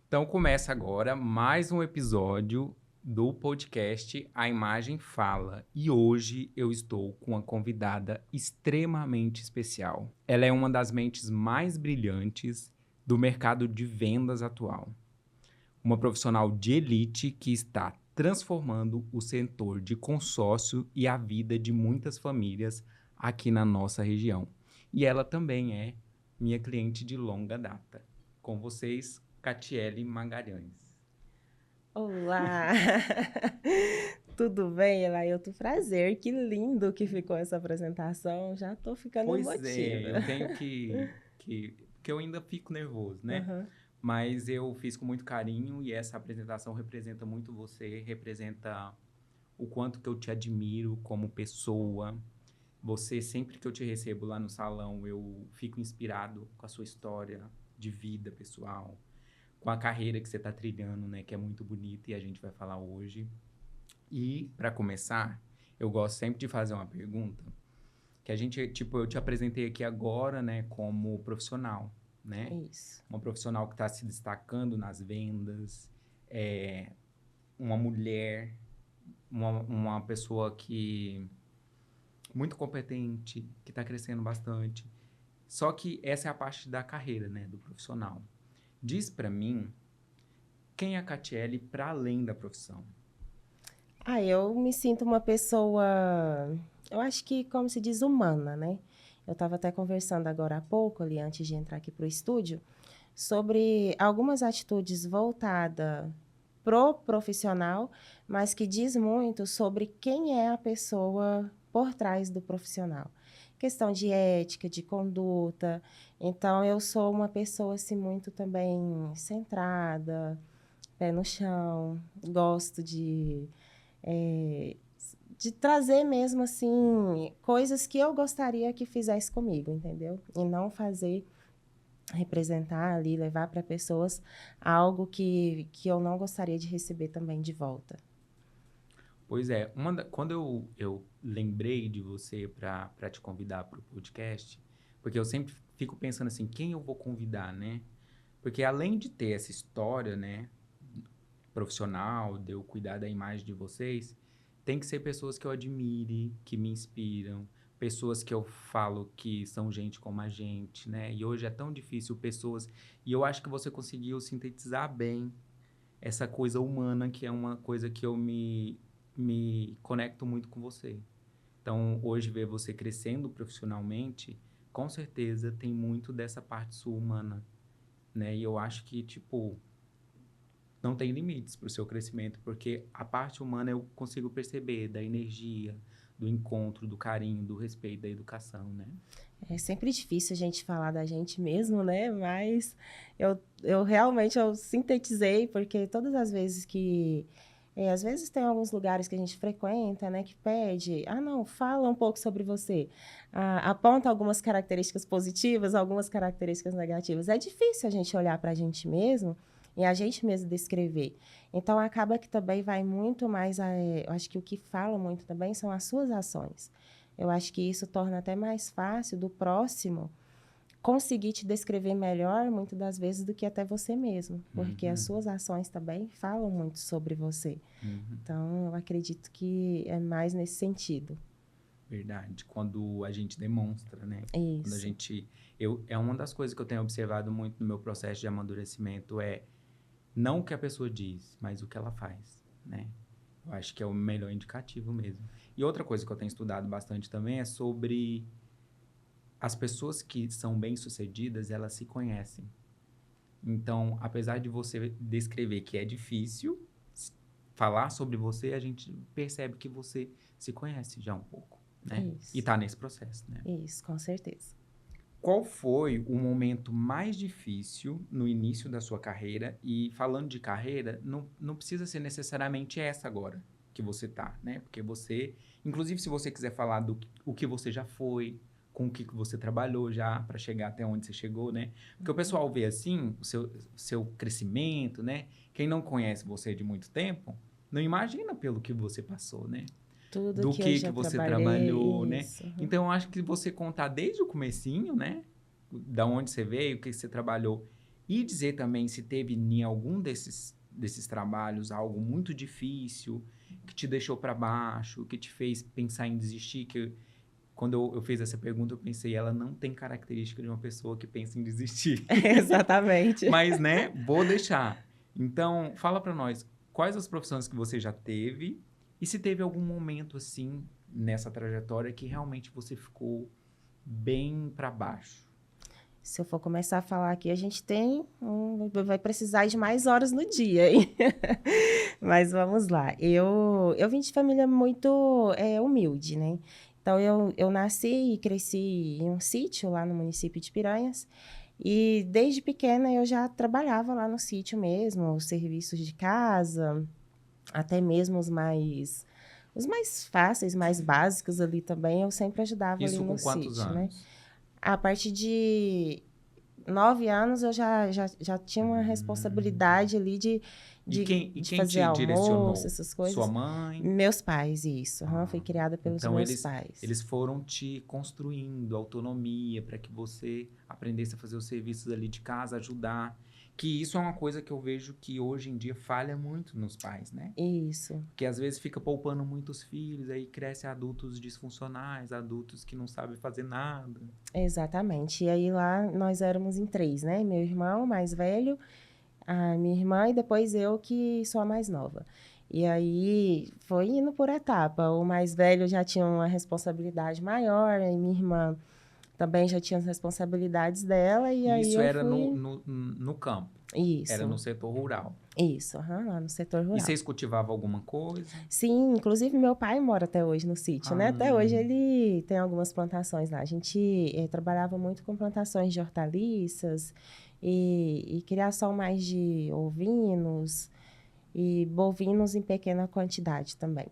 Então começa agora mais um episódio do podcast A Imagem Fala. E hoje eu estou com uma convidada extremamente especial. Ela é uma das mentes mais brilhantes do mercado de vendas atual. Uma profissional de elite que está transformando o setor de consórcio e a vida de muitas famílias aqui na nossa região. E ela também é minha cliente de longa data. Com vocês, Catiele Magalhães. Olá! Tudo bem, Elailton? Prazer, que lindo que ficou essa apresentação. Já tô ficando Pois é, emotiva. eu tenho que eu ainda fico nervoso, né? Uhum. Mas eu fiz com muito carinho e essa apresentação representa muito você, representa o quanto que eu te admiro como pessoa. Você, sempre que eu te recebo lá no salão, eu fico inspirado com a sua história de vida pessoal, com a carreira que você está trilhando, né? Que é muito bonita e a gente vai falar hoje. E, para começar, eu gosto sempre de fazer uma pergunta que a gente, tipo, eu te apresentei aqui agora, né, como profissional, né? Isso. Uma profissional que está se destacando nas vendas, é uma mulher, uma pessoa que muito competente, que está crescendo bastante. Só que essa é a parte da carreira, né, do profissional. Diz para mim quem é a Catiele para além da profissão. Eu me sinto uma pessoa, eu acho que, como se diz, humana, né? Eu estava até conversando agora há pouco, ali antes de entrar aqui para o estúdio, sobre algumas atitudes voltadas pro profissional, mas que diz muito sobre quem é a pessoa por trás do profissional. Questão de ética, de conduta. Então, eu sou uma pessoa, assim, muito também centrada, pé no chão, gosto de trazer mesmo, assim, coisas que eu gostaria que fizesse comigo, entendeu? E não fazer representar ali, levar para pessoas algo que eu não gostaria de receber também de volta. Pois é, quando eu lembrei de você para te convidar para o podcast, porque eu sempre fico pensando assim, quem eu vou convidar, né? Porque além de ter essa história, né, profissional, de eu cuidar da imagem de vocês, tem que ser pessoas que eu admire, que me inspiram, pessoas que eu falo que são gente como a gente, né? E hoje é tão difícil pessoas, e eu acho que você conseguiu sintetizar bem essa coisa humana, que é uma coisa que eu me conecto muito com você. Então, hoje, ver você crescendo profissionalmente, com certeza tem muito dessa parte sua humana, né? E eu acho que, tipo, não tem limites para o seu crescimento, porque a parte humana eu consigo perceber, da energia, do encontro, do carinho, do respeito, da educação, né? É sempre difícil a gente falar da gente mesmo, né? Mas eu realmente eu sintetizei, porque todas as vezes que... às vezes tem alguns lugares que a gente frequenta, né? Que pede, não, fala um pouco sobre você. Aponta algumas características positivas, algumas características negativas. É difícil a gente olhar para a gente mesmo e a gente mesmo descrever. Então, acaba que também vai muito mais... eu acho que o que fala muito também são as suas ações. Eu acho que isso torna até mais fácil do próximo conseguir te descrever melhor, muitas das vezes, do que até você mesmo. Porque as suas ações também falam muito sobre você. Uhum. Então, eu acredito que é mais nesse sentido. Verdade. Quando a gente demonstra, né? Quando a Isso. gente... é uma das coisas que eu tenho observado muito no meu processo de amadurecimento é não o que a pessoa diz, mas o que ela faz, né? Eu acho que é o melhor indicativo mesmo. E outra coisa que eu tenho estudado bastante também é sobre as pessoas que são bem-sucedidas, elas se conhecem. Então, apesar de você descrever que é difícil falar sobre você, a gente percebe que você se conhece já um pouco, né? E Isso. tá nesse processo, né? Isso, com certeza. Qual foi o momento mais difícil no início da sua carreira? E falando de carreira, não precisa ser necessariamente essa agora que você tá, né? Porque você, inclusive se você quiser falar o que você já foi, com o que você trabalhou já para chegar até onde você chegou, né? Porque o pessoal vê assim o seu crescimento, né? Quem não conhece você de muito tempo, não imagina pelo que você passou, né? Tudo Do que eu que já você trabalhei, trabalhou, né? isso. Então, eu acho que você contar desde o comecinho, né? Da onde você veio, o que você trabalhou, E dizer também se teve em algum desses trabalhos algo muito difícil, que te deixou para baixo, que te fez pensar em desistir, quando eu fiz essa pergunta, eu pensei, ela não tem característica de uma pessoa que pensa em desistir. Exatamente. Mas, né, vou deixar. Então, fala para nós, quais as profissões que você já teve e se teve algum momento, assim, nessa trajetória que realmente você ficou bem para baixo. Se eu for começar a falar aqui, a gente vai precisar de mais horas no dia, hein? Mas vamos lá. Eu vim de família muito humilde, né? Então, eu nasci e cresci em um sítio lá no município de Piranhas. E desde pequena eu já trabalhava lá no sítio mesmo, os serviços de casa, até mesmo os mais fáceis, mais básicos ali também, eu sempre ajudava ali Isso no com quantos sítio, né? anos? A partir de 9 anos eu já tinha uma Hum. responsabilidade ali de, E de, quem, e de quem fazer te almoço, direcionou? essas Sua coisas. mãe? Meus pais, isso. Fui Ah, criada pelos então meus pais. eles foram te construindo autonomia para que você aprendesse a fazer os serviços ali de casa, ajudar. Que isso é uma coisa que eu vejo que hoje em dia falha muito nos pais, né? Isso. Porque às vezes fica poupando muitos filhos, aí cresce adultos disfuncionais, adultos que não sabem fazer nada. Exatamente. E aí lá nós éramos em 3, né? Meu irmão mais velho, a minha irmã e depois eu que sou a mais nova. E aí foi indo por etapa. O mais velho já tinha uma responsabilidade maior, e minha irmã também já tinha as responsabilidades dela, e E aí isso eu era fui. no campo, era no Isso, setor rural. isso, lá no setor E rural. vocês cultivavam alguma coisa? Sim, inclusive meu pai mora até hoje no sítio, né? Até Ah, hoje ele tem algumas plantações lá. A gente trabalhava muito com plantações de hortaliças e criação mais de ovinos e bovinos em pequena quantidade também.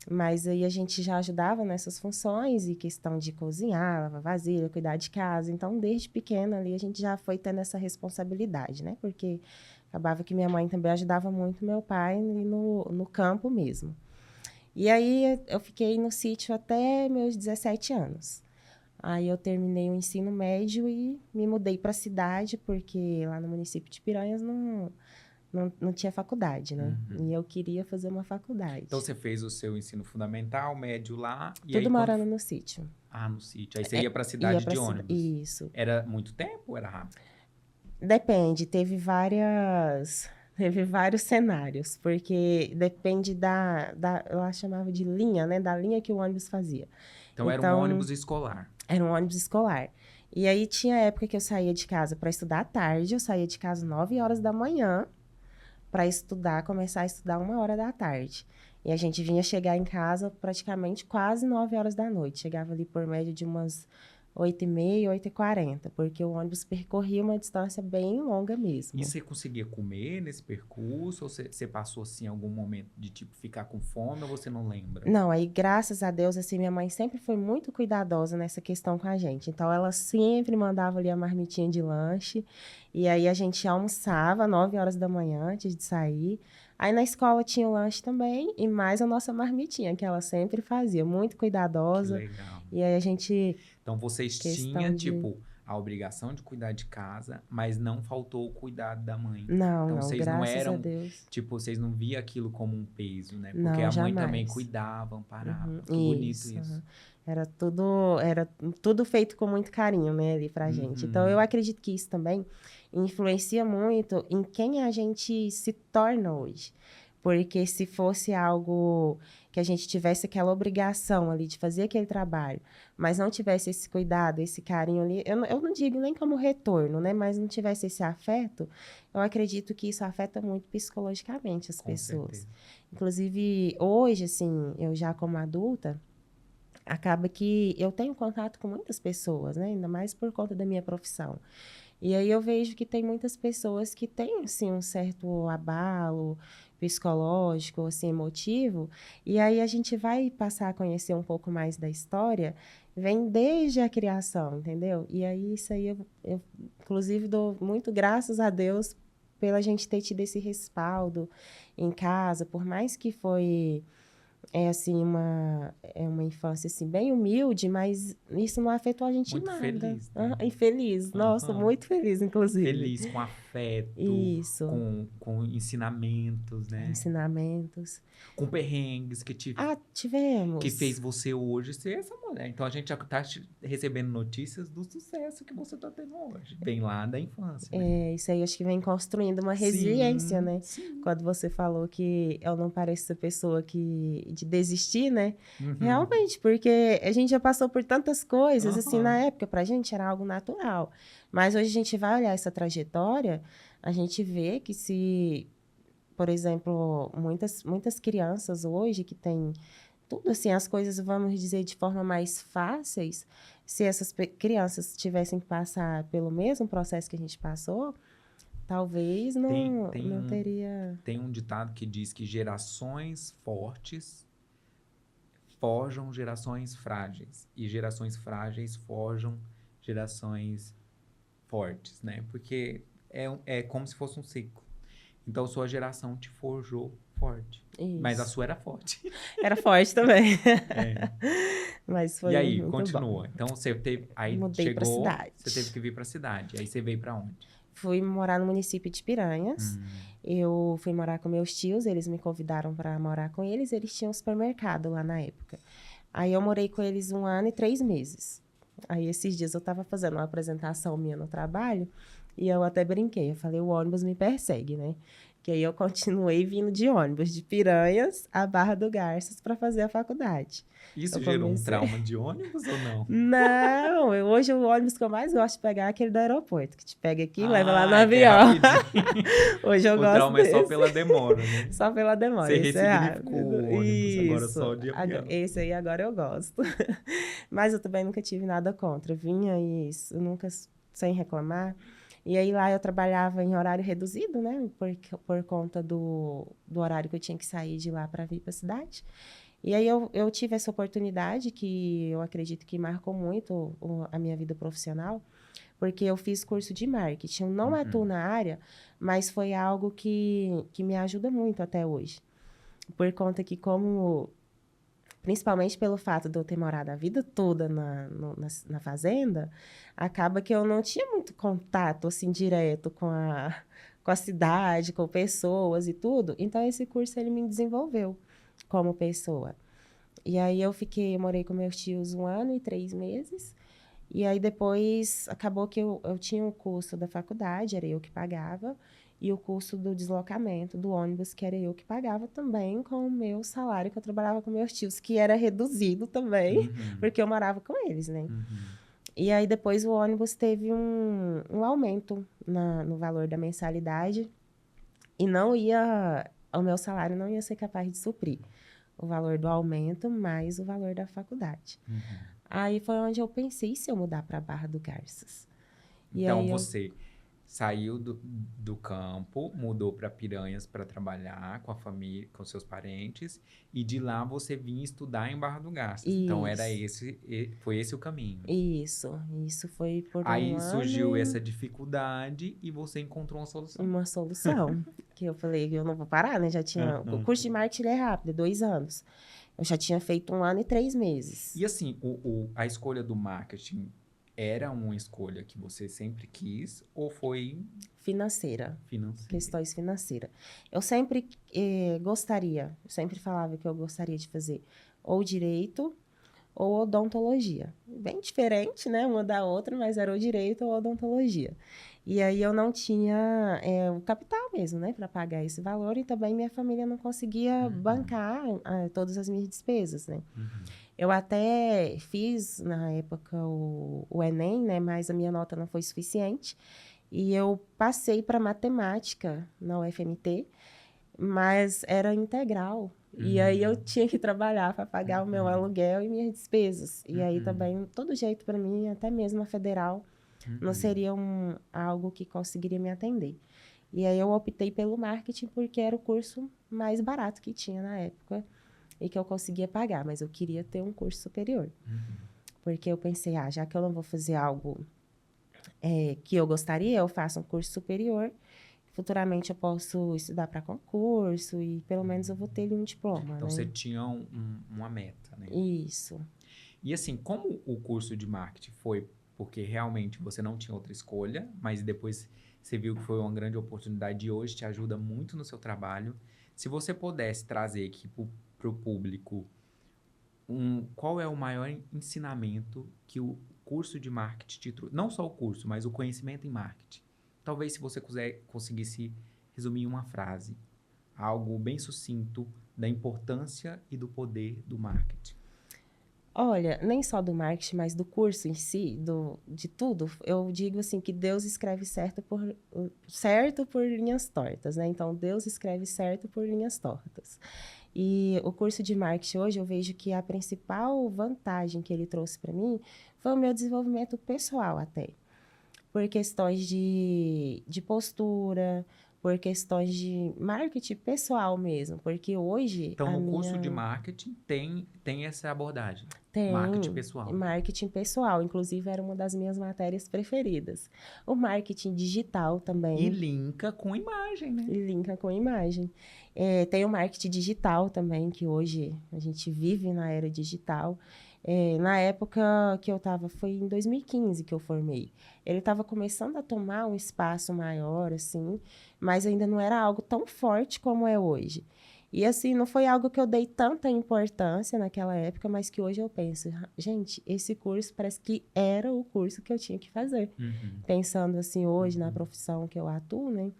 Mas aí a gente já ajudava nessas funções e questão de cozinhar, lavar vasilha, cuidar de casa. Então, desde pequena ali a gente já foi tendo essa responsabilidade, né? Porque acabava que minha mãe também ajudava muito meu pai no campo mesmo. E aí eu fiquei no sítio até meus 17 anos. Aí eu terminei o ensino médio e me mudei para a cidade, porque lá no município de Piranhas não tinha faculdade, né? uhum. E eu queria fazer uma Então faculdade. você fez o seu ensino fundamental, médio lá, e aí Tudo quando... morando no sítio. Ah, no sítio. Aí você ia para a Ia cidade para de cidade. ônibus. Isso. Era muito tempo ou era rápido? Depende, teve vários cenários, porque depende eu lá chamava de linha, né? Da linha que o ônibus fazia. Então era um Então, ônibus escolar. era um ônibus escolar. E aí tinha época que eu saía de casa para estudar à tarde, eu saía de casa 9 horas da manhã para estudar, começar a estudar 1 hora da tarde. E a gente vinha chegar em casa praticamente quase 9 horas da noite. Chegava ali por média de umas 8h30, 8h40, porque o ônibus percorria uma distância bem longa E mesmo. você conseguia comer nesse percurso? Ou você passou, assim, algum momento de, tipo, ficar com fome ou você não lembra? Não, aí graças a Deus, assim, minha mãe sempre foi muito cuidadosa nessa questão com a gente. Então, ela sempre mandava ali a marmitinha de lanche. E aí a gente almoçava 9 horas da manhã antes de sair. Aí na escola tinha o lanche também e mais a nossa marmitinha, que ela sempre fazia, muito Que cuidadosa. legal. E aí a gente, Então vocês tinham, questão de. tipo, a obrigação de cuidar de casa, mas não faltou o cuidado da mãe. Não, Então não, vocês não graças a eram, Deus. tipo, vocês não via aquilo como um peso, né? Porque Não, a mãe também jamais. cuidava, amparava. Que bonito Isso. isso. Era tudo feito com muito carinho, né, ali pra gente. Então, eu Uhum. acredito que isso também influencia muito em quem a gente se torna hoje. Porque se fosse algo que a gente tivesse aquela obrigação ali de fazer aquele trabalho, mas não tivesse esse cuidado, esse carinho ali, eu não digo nem como retorno, né, mas não tivesse esse afeto, eu acredito que isso afeta muito psicologicamente as Com pessoas. certeza. Inclusive, hoje, assim, eu já como adulta, acaba que eu tenho contato com muitas pessoas, né? Ainda mais por conta da minha profissão. E aí eu vejo que tem muitas pessoas que têm, assim, um certo abalo psicológico, assim, emotivo, e aí a gente vai passar a conhecer um pouco mais da história, vem desde a criação, entendeu? E aí isso aí eu inclusive, dou muito graças a Deus pela gente ter tido esse respaldo em casa, por mais que foi é assim, uma infância assim, bem humilde, mas isso não afetou a gente em Muito nada. feliz, né? E feliz, nossa, Aham. muito feliz, inclusive. Feliz, com afeto, Isso, com ensinamentos, né? ensinamentos. Com perrengues Ah, que fez tivemos. você hoje ser essa mulher. Então a gente já tá recebendo notícias do sucesso que você tá tendo hoje. Vem lá da infância, né? Isso aí acho que vem construindo uma resiliência, Sim, né? sim. Quando você falou que eu não pareço essa pessoa que de desistir, né? Uhum. Realmente, porque a gente já passou por tantas coisas, assim, na Aham. época pra gente era algo natural. Mas hoje a gente vai olhar essa trajetória, a gente vê que se, por exemplo, muitas crianças hoje que têm tudo assim, as coisas, vamos dizer, de forma mais fáceis, se essas crianças tivessem que passar pelo mesmo processo que a gente passou, talvez Tem, não, tem não um, teria. tem um ditado que diz que gerações fortes forjam gerações frágeis. E gerações frágeis forjam gerações fortes, né? Porque é como se fosse um ciclo. Então, sua geração te forjou forte. Mas a Isso. sua era forte. Era forte também. É. Mas E foi aí, muito bom. continua. Então, você teve. Aí Mudei para chegou, você teve cidade. que vir para a cidade. Aí você veio para onde? Fui morar no município de Piranhas. Hum. Eu fui morar com meus tios, eles me convidaram para morar com eles. Eles tinham um supermercado lá na época. Aí eu morei com eles 1 ano e 3 meses. Aí esses dias eu estava fazendo uma apresentação minha no trabalho e eu até brinquei. Eu falei, o ônibus me persegue, né? Que aí eu continuei vindo de ônibus, de Piranhas a Barra do Garças para fazer a faculdade. Isso Eu gerou um comecei. trauma de ônibus ou não? Não, hoje o ônibus que eu mais gosto de pegar é aquele do aeroporto, que te pega aqui e leva lá no Ah, é que é avião. rapidinho. Hoje eu O gosto trauma é só desse. pela demora, né? Só pela demora, Você esse é ressignificou rápido. o ônibus, agora Isso. só de avião. Esse aí agora eu gosto. Mas eu também nunca tive nada contra. Vinha e nunca sem reclamar. E aí lá eu trabalhava em horário reduzido, né? Por conta do horário que eu tinha que sair de lá para vir para a cidade. E aí eu tive essa oportunidade que eu acredito que marcou muito a minha vida profissional, porque eu fiz curso de marketing. Eu não atuo Uhum. na área, mas foi algo que me ajuda muito até hoje. Por conta que principalmente pelo fato de eu ter morado a vida toda na fazenda, acaba que eu não tinha muito contato, assim, direto com a cidade, com pessoas e tudo. Então, esse curso, ele me desenvolveu como pessoa. E aí, eu morei com meus tios 1 ano e 3 meses. E aí, depois, acabou que eu tinha o curso da faculdade, era eu que pagava, e o curso do deslocamento, do ônibus, que era eu que pagava também com o meu salário, que eu trabalhava com meus tios, que era reduzido também, Uhum. porque eu morava com eles, né? Uhum. E aí, depois, o ônibus teve um aumento no valor da mensalidade, e o meu salário não ia ser capaz de suprir o valor do aumento mais o valor da faculdade. Uhum. Aí foi onde eu pensei, e se eu mudar para Barra do Garças? E Então aí eu você saiu do campo, mudou para Piranhas para trabalhar com a família, com seus parentes, e de lá você vinha estudar em Barra do Garças. Então Isso, foi esse o caminho. isso foi por um Aí ano surgiu e essa dificuldade e você encontrou uma solução. uma solução. Que eu falei, eu não vou parar, né? Já tinha. O Uhum. curso de marketing é rápido, é 2 anos. Eu já tinha feito 1 ano e 3 meses. E assim, a escolha do marketing era uma escolha que você sempre quis ou foi Financeira, financeira? questões financeiras. Eu sempre falava que eu gostaria de fazer ou direito ou odontologia. Bem diferente, né? Uma da outra, mas era o direito ou odontologia. E aí eu não tinha o capital mesmo, né? Para pagar esse valor e também minha família não conseguia Uhum. bancar todas as minhas despesas, né? Uhum. Eu até fiz, na época, o Enem, né? Mas a minha nota não foi suficiente. E eu passei para matemática na UFMT, mas era integral. E aí eu Uhum. tinha que trabalhar para pagar o meu Uhum. aluguel e minhas despesas. E aí Uhum. também, todo jeito para mim, até mesmo a federal, não Uhum. seria algo que conseguiria me atender. E aí eu optei pelo marketing porque era o curso mais barato que tinha na época e que eu conseguia pagar, mas eu queria ter um curso superior. Uhum. Porque eu pensei, já que eu não vou fazer algo que eu gostaria, eu faço um curso superior, futuramente eu posso estudar para concurso e pelo menos eu vou ter ali um diploma, Então, né? você tinha uma meta, né? Isso. E assim, como o curso de marketing foi porque realmente você não tinha outra escolha, mas depois você viu que foi uma grande oportunidade e hoje te ajuda muito no seu trabalho. Se você pudesse trazer aqui para o público qual é o maior ensinamento que o curso de marketing te trouxe? Não só o curso, mas o conhecimento em marketing. Talvez se você conseguisse resumir em uma frase, algo bem sucinto da importância e do poder do marketing. Olha, nem só do marketing, mas do curso em si, de tudo, eu digo assim que Deus escreve certo por linhas tortas, né? Então, Deus escreve certo por linhas tortas. E o curso de marketing hoje, eu vejo que a principal vantagem que ele trouxe para mim foi o meu desenvolvimento pessoal até. Por questões de postura, por questões de marketing pessoal mesmo. Porque hoje Então, a no curso de minha... marketing tem essa abordagem. Marketing Tem, pessoal. marketing pessoal, inclusive era uma das minhas matérias preferidas. O marketing digital E também, linka com imagem, né? e linka com imagem. Tem o marketing digital também, que hoje a gente vive na era digital. Na época que eu estava, foi em 2015 que eu formei. Ele estava começando a tomar um espaço maior, assim, mas ainda não era algo tão forte como é hoje. E assim, não foi algo que eu dei tanta importância naquela época, mas que hoje eu penso, gente, esse curso parece que era o curso que eu tinha que fazer. Uhum. Pensando assim, hoje, na profissão que eu atuo, né?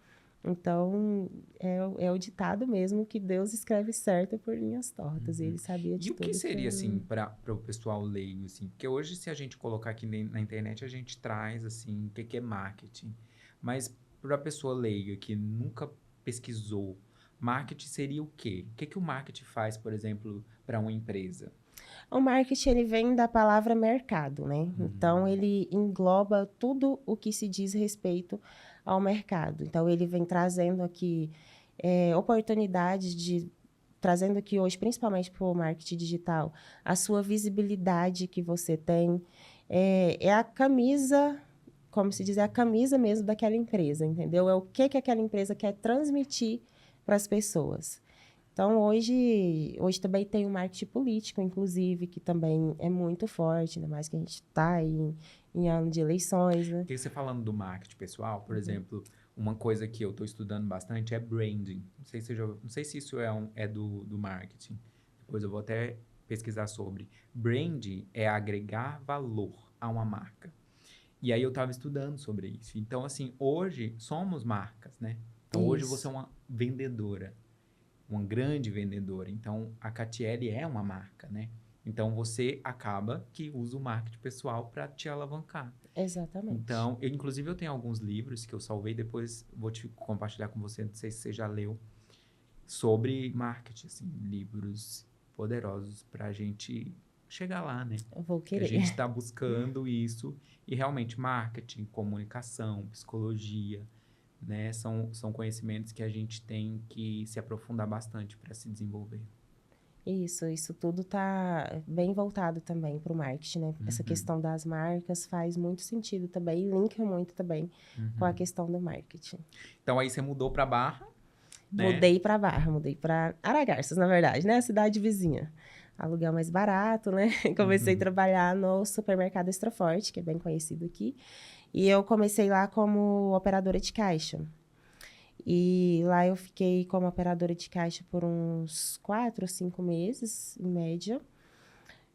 Então, é o ditado mesmo que Deus escreve certo por linhas tortas. E ele sabia E de o que tudo que seria, assim, eu... para o pessoal leigo, assim? Porque hoje, se a gente colocar aqui na internet, a gente traz, assim, o que é marketing. Mas para a pessoa leiga que nunca pesquisou, marketing seria o quê? O que o marketing faz, por exemplo, para uma empresa? O marketing, ele vem da palavra mercado, né? Então, ele engloba tudo o que se diz respeito ao mercado. Então, ele vem trazendo aqui oportunidades trazendo aqui hoje, principalmente para o marketing digital, a sua visibilidade que você tem. É a camisa, como se diz, é a camisa mesmo daquela empresa, entendeu? É o que aquela empresa quer transmitir para as pessoas. Então, hoje também tem o marketing político, inclusive, que também é muito forte, ainda mais que a gente está em ano de eleições, né? Porque você falando do marketing pessoal, por exemplo, uma coisa que eu estou estudando bastante é branding. Não sei se isso é do marketing. Depois eu vou até pesquisar sobre. Branding é agregar valor a uma marca. E aí eu estava estudando sobre isso. Então, assim, hoje somos marcas, né? Então, hoje você é Isso, uma vendedora, uma grande vendedora. Então, a Catiele é uma marca, né? Então, você acaba que usa o marketing pessoal para te alavancar. exatamente. Então, inclusive eu tenho alguns livros que eu salvei, depois vou te compartilhar com você, não sei se você já leu, sobre marketing, assim, livros poderosos para a gente chegar lá, né? Eu vou Que a querer. gente está buscando isso e realmente marketing, comunicação, psicologia, né? São conhecimentos que a gente tem que se aprofundar bastante para se desenvolver. Isso tudo está bem voltado também para o marketing, né? Essa questão das marcas faz muito sentido também e linka muito também com a questão do marketing. Então aí você mudou para Barra, né? Mudei para Barra, mudei para Aragarças, na verdade, né? A cidade vizinha. Aluguel mais barato, né? Comecei a trabalhar no supermercado Extraforte, que é bem conhecido aqui. E eu comecei lá como operadora de caixa. E lá eu fiquei como operadora de caixa por uns 4 ou 5 meses, em média.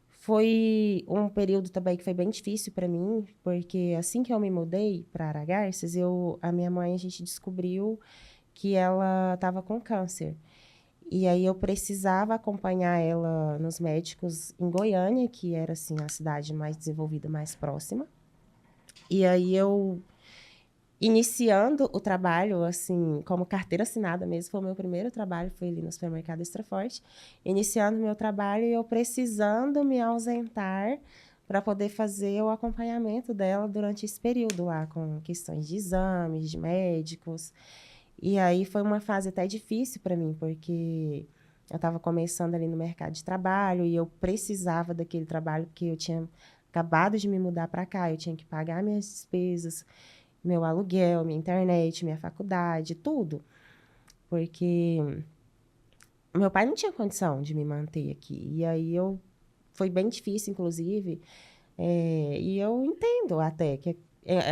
Foi um período também que foi bem difícil para mim, porque assim que eu me mudei para Aragarças, a minha mãe, a gente descobriu que ela estava com câncer. E aí eu precisava acompanhar ela nos médicos em Goiânia, que era assim a cidade mais desenvolvida, mais próxima. E aí eu iniciando o trabalho assim, como carteira assinada mesmo, foi o meu primeiro trabalho, foi ali no supermercado Extraforte. Iniciando o meu trabalho e eu precisando me ausentar para poder fazer o acompanhamento dela durante esse período lá, com questões de exames, de médicos. E aí foi uma fase até difícil para mim, porque eu estava começando ali no mercado de trabalho e eu precisava daquele trabalho porque eu tinha acabado de me mudar para cá, eu tinha que pagar minhas despesas. meu aluguel, minha internet, minha faculdade, tudo. Porque meu pai não tinha condição de me manter aqui. E aí foi bem difícil, inclusive. E eu entendo até que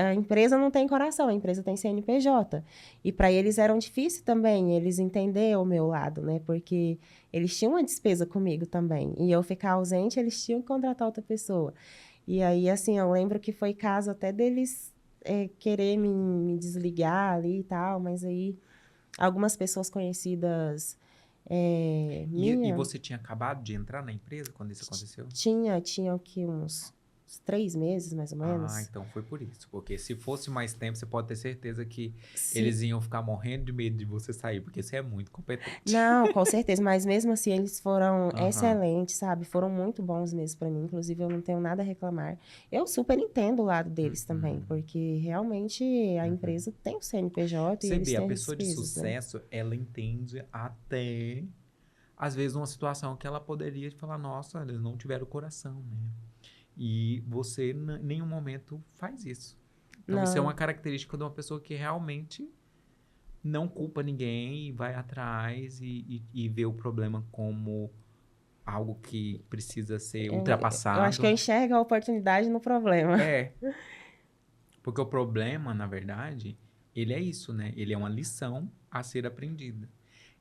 a empresa não tem coração, a empresa tem CNPJ. E para eles era difícil também eles entenderem o meu lado, né? Porque eles tinham uma despesa comigo também. E eu ficar ausente, eles tinham que contratar outra pessoa. E aí, assim, eu lembro que foi caso até deles querer me desligar ali e tal, mas aí algumas pessoas conhecidas E minha você tinha acabado de entrar na empresa quando isso aconteceu? tinha o que uns 3 meses, mais ou Ah, menos. então foi por isso. Porque se fosse mais tempo, você pode ter certeza que Se, eles iam ficar morrendo de medo de você sair, porque você é muito competente. Não, com certeza, mas mesmo assim eles foram Aham. excelentes, sabe? Foram muito bons mesmo para mim, inclusive eu não tenho nada a reclamar. Eu super entendo o lado deles também, Uhum. porque realmente a Uhum. empresa tem o CNPJ e Você eles vê, a têm as pessoa de despesas, né? sucesso, ela entende até, às vezes, uma situação que ela poderia falar, nossa, eles não tiveram coração, né? E você, em nenhum momento, faz isso. Então, isso é uma Não, característica de uma pessoa que realmente não culpa ninguém e vai atrás e vê o problema como algo que precisa ser eu acho que eu ultrapassado. enxergo a oportunidade no problema. É, porque o problema, na verdade, ele é isso, né? Ele é uma lição a ser aprendida.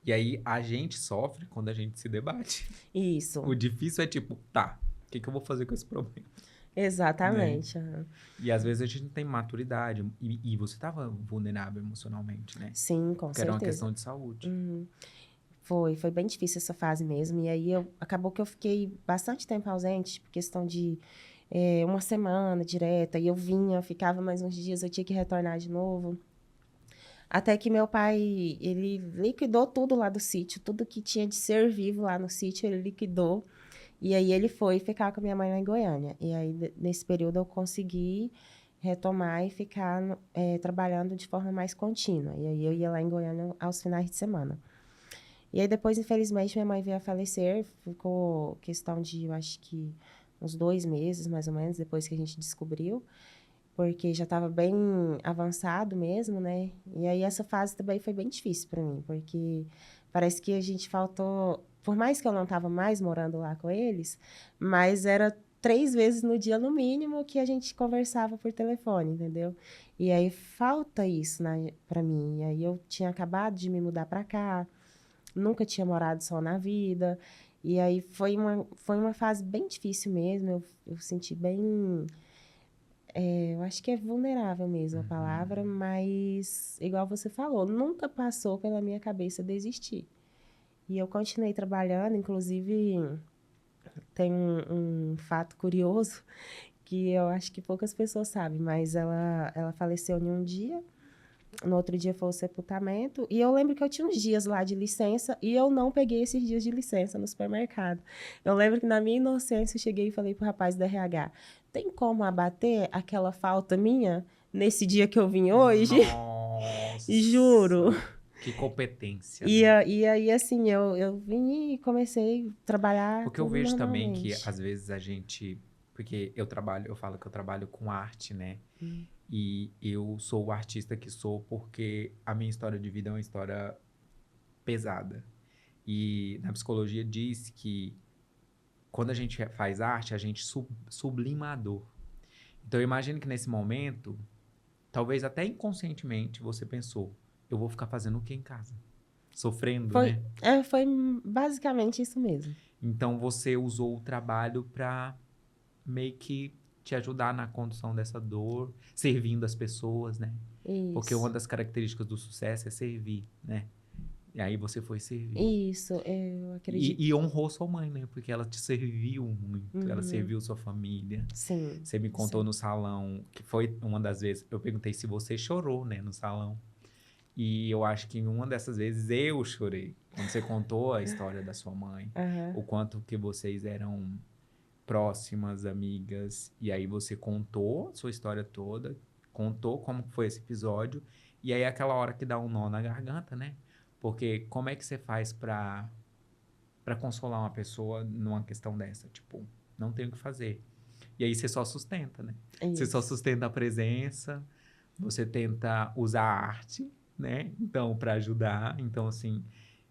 E aí a gente sofre quando a gente se debate. Isso, O difícil é tipo, tá, o que que eu vou fazer com esse problema, né? exatamente. Aham. E às vezes a gente não tem maturidade. E você estava vulnerável emocionalmente, né? Sim, com Porque era uma certeza. questão de saúde. Uhum. Foi bem difícil essa fase mesmo. E aí acabou que eu fiquei bastante tempo ausente, por questão de uma semana direta. E eu vinha, ficava mais uns dias, eu tinha que retornar de novo. Até que meu pai, ele liquidou tudo lá do sítio, tudo que tinha de ser vivo lá no sítio, ele liquidou. E aí ele foi ficar com a minha mãe lá em Goiânia. E aí, nesse período, eu consegui retomar e ficar trabalhando de forma mais contínua. E aí eu ia lá em Goiânia aos finais de semana. E aí depois, infelizmente, minha mãe veio a falecer. Ficou questão de, eu acho que uns 2 meses, mais ou menos, depois que a gente descobriu. Porque já estava bem avançado mesmo, né? E aí essa fase também foi bem difícil para mim, porque parece que a gente faltou... Por mais que eu não estava mais morando lá com eles, mas era 3 vezes no dia, no mínimo, que a gente conversava por telefone, entendeu? E aí falta isso, né, para mim. E aí eu tinha acabado de me mudar para cá, nunca tinha morado só na vida. E aí foi uma fase bem difícil mesmo. Eu senti bem. Eu acho que é vulnerável mesmo a palavra, Uhum. mas, igual você falou, nunca passou pela minha cabeça desistir. E eu continuei trabalhando, inclusive tem um fato curioso que eu acho que poucas pessoas sabem, mas ela faleceu em um dia. No outro dia foi o sepultamento. E eu lembro que eu tinha uns dias lá de licença e eu não peguei esses dias de licença no supermercado. Eu lembro que na minha inocência eu cheguei e falei pro rapaz da RH: tem como abater aquela falta minha nesse dia que eu vim hoje? Juro. Nossa, que competência, E, né? e aí, assim, eu vim e comecei a trabalhar Porque eu tudo vejo também que normalmente. às vezes a gente, porque eu falo que eu trabalho com arte, né? E eu sou o artista que sou porque a minha história de vida é uma história pesada. E na psicologia diz que quando a gente faz arte, a gente sublima a dor. Então eu imagino que nesse momento, talvez até inconscientemente você pensou, eu vou ficar fazendo o que em casa? Sofrendo, Foi, né? foi basicamente isso mesmo. Então você usou o trabalho para meio que te ajudar na condução dessa dor, servindo as pessoas, né? Porque uma Isso. das características do sucesso é servir, né? E aí você foi servir. Isso, eu E acredito. honrou sua mãe, né? Porque ela te serviu muito, ela Uhum. serviu sua família. Sim, Você me contou sim. no salão, que foi uma das vezes, eu perguntei se você chorou, né, no salão. E eu acho que em uma dessas vezes eu chorei. Quando você contou a história da sua mãe, Aham. o quanto que vocês eram próximas, amigas, e aí você contou sua história toda, contou como foi esse episódio, e aí é aquela hora que dá um nó na garganta, né? Porque como é que você faz pra consolar uma pessoa numa questão dessa? Tipo, não tem o que fazer. E aí você só sustenta, né? Você só Isso. sustenta a presença, você tenta usar a arte, né? Então, para ajudar. Então, assim,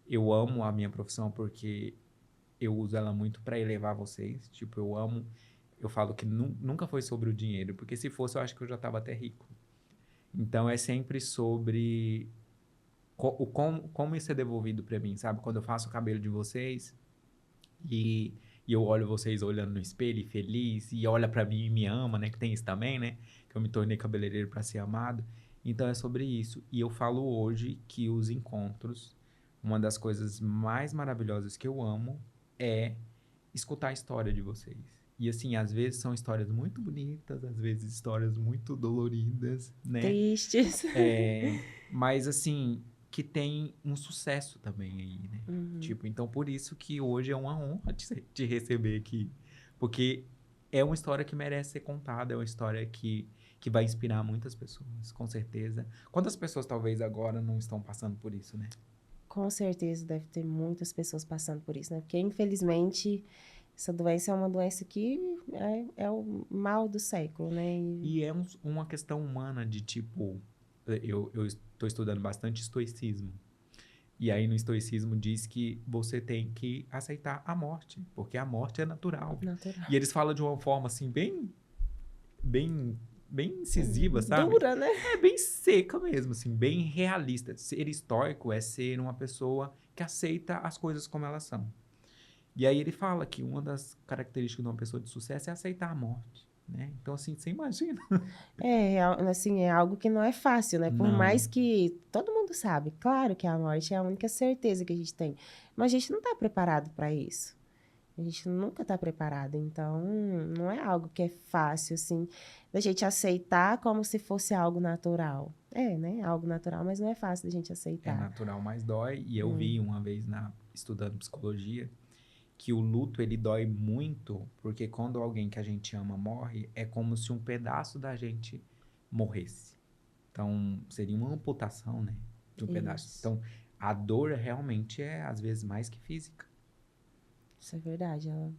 eu amo a minha profissão porque eu uso ela muito para elevar vocês. Tipo, eu amo. Eu falo que nunca foi sobre o dinheiro, porque se fosse, eu acho que eu já estava até rico. Então, é sempre sobre como isso é devolvido para mim, sabe? Quando eu faço o cabelo de vocês e, e eu olho vocês olhando no espelho e feliz, e olha para mim e me ama, né? Que tem isso também, né? Que eu me tornei cabeleireiro para ser amado. Então, é sobre isso. E eu falo hoje que os encontros, uma das coisas mais maravilhosas que eu amo é escutar a história de vocês. E assim, às vezes são histórias muito bonitas, às vezes histórias muito doloridas, né? Tristes. Mas assim, que tem um sucesso também aí, né? Uhum. Tipo, então por isso que hoje é uma honra te receber aqui. Porque é uma história que merece ser contada, é uma história que vai inspirar muitas pessoas, com certeza. Quantas pessoas talvez agora não estão passando por isso, né? Com certeza deve ter muitas pessoas passando por isso, né? Porque, infelizmente, essa doença é uma doença que é o mal do século, né? E é uma questão humana de tipo, eu estou estudando bastante estoicismo. E aí no estoicismo diz que você tem que aceitar a morte, porque a morte é natural. Natural. E eles falam de uma forma assim bem, bem incisiva, sabe? Dura, né? É bem seca mesmo, assim, bem realista. Ser estoico é ser uma pessoa que aceita as coisas como elas são. E aí ele fala que uma das características de uma pessoa de sucesso é aceitar a morte, né? Então assim, você imagina. Assim, é algo que não é fácil, né? Por Não, mais que todo mundo sabe, claro que a morte é a única certeza que a gente tem, mas a gente não está preparado para isso. A gente nunca está preparado, então não é algo que é fácil, assim, da gente aceitar como se fosse algo natural. É, né? Algo natural, mas não é fácil da gente é aceitar. natural, mas dói. E eu vi uma vez estudando psicologia que o luto ele dói muito, porque quando alguém que a gente ama morre, é como se um pedaço da gente morresse. Então, seria uma amputação, né, de um pedaço. Isso. Então, a dor realmente é às vezes mais que física. Isso é verdade. Ela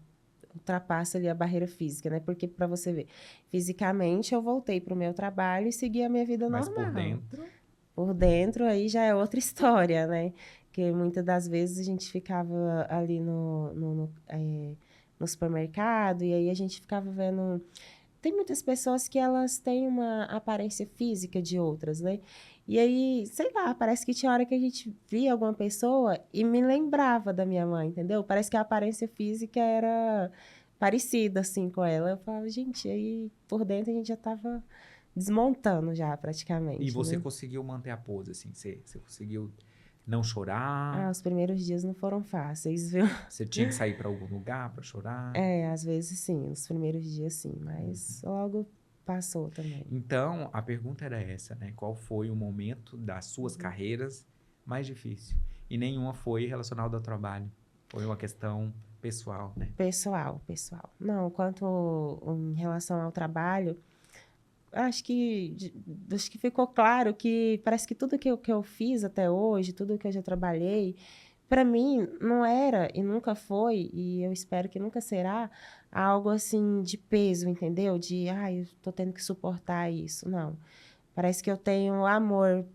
ultrapassa ali a barreira física, né? Porque, para você ver, fisicamente eu voltei para o meu trabalho e segui a minha vida Mas por normal. dentro, Por dentro, aí já é outra história, né? Porque muitas das vezes a gente ficava ali no supermercado e aí a gente ficava vendo. Tem muitas pessoas que elas têm uma aparência física de outras, né? E aí, sei lá, parece que tinha hora que a gente via alguma pessoa e me lembrava da minha mãe, entendeu? Parece que a aparência física era parecida, assim, com ela. Eu falava, gente, aí por dentro a gente já tava desmontando já, e praticamente, você né? conseguiu manter a pose, assim, você conseguiu não chorar, Ah, os primeiros dias não foram fáceis, viu? você tinha que sair para algum lugar para chorar. É, às vezes sim, os primeiros dias sim, mas logo passou também. Então, a pergunta era essa, né? Qual foi o momento das suas carreiras mais difícil? E nenhuma foi relacionada ao trabalho. Foi uma questão pessoal, né? Pessoal, pessoal. Não, quanto em relação ao trabalho, acho que ficou claro que parece que tudo que eu fiz até hoje, tudo que eu já trabalhei, para mim não era e nunca foi, e eu espero que nunca será, algo assim de peso, entendeu? De, ai, eu tô tendo que suportar isso. Não. Parece que eu tenho amor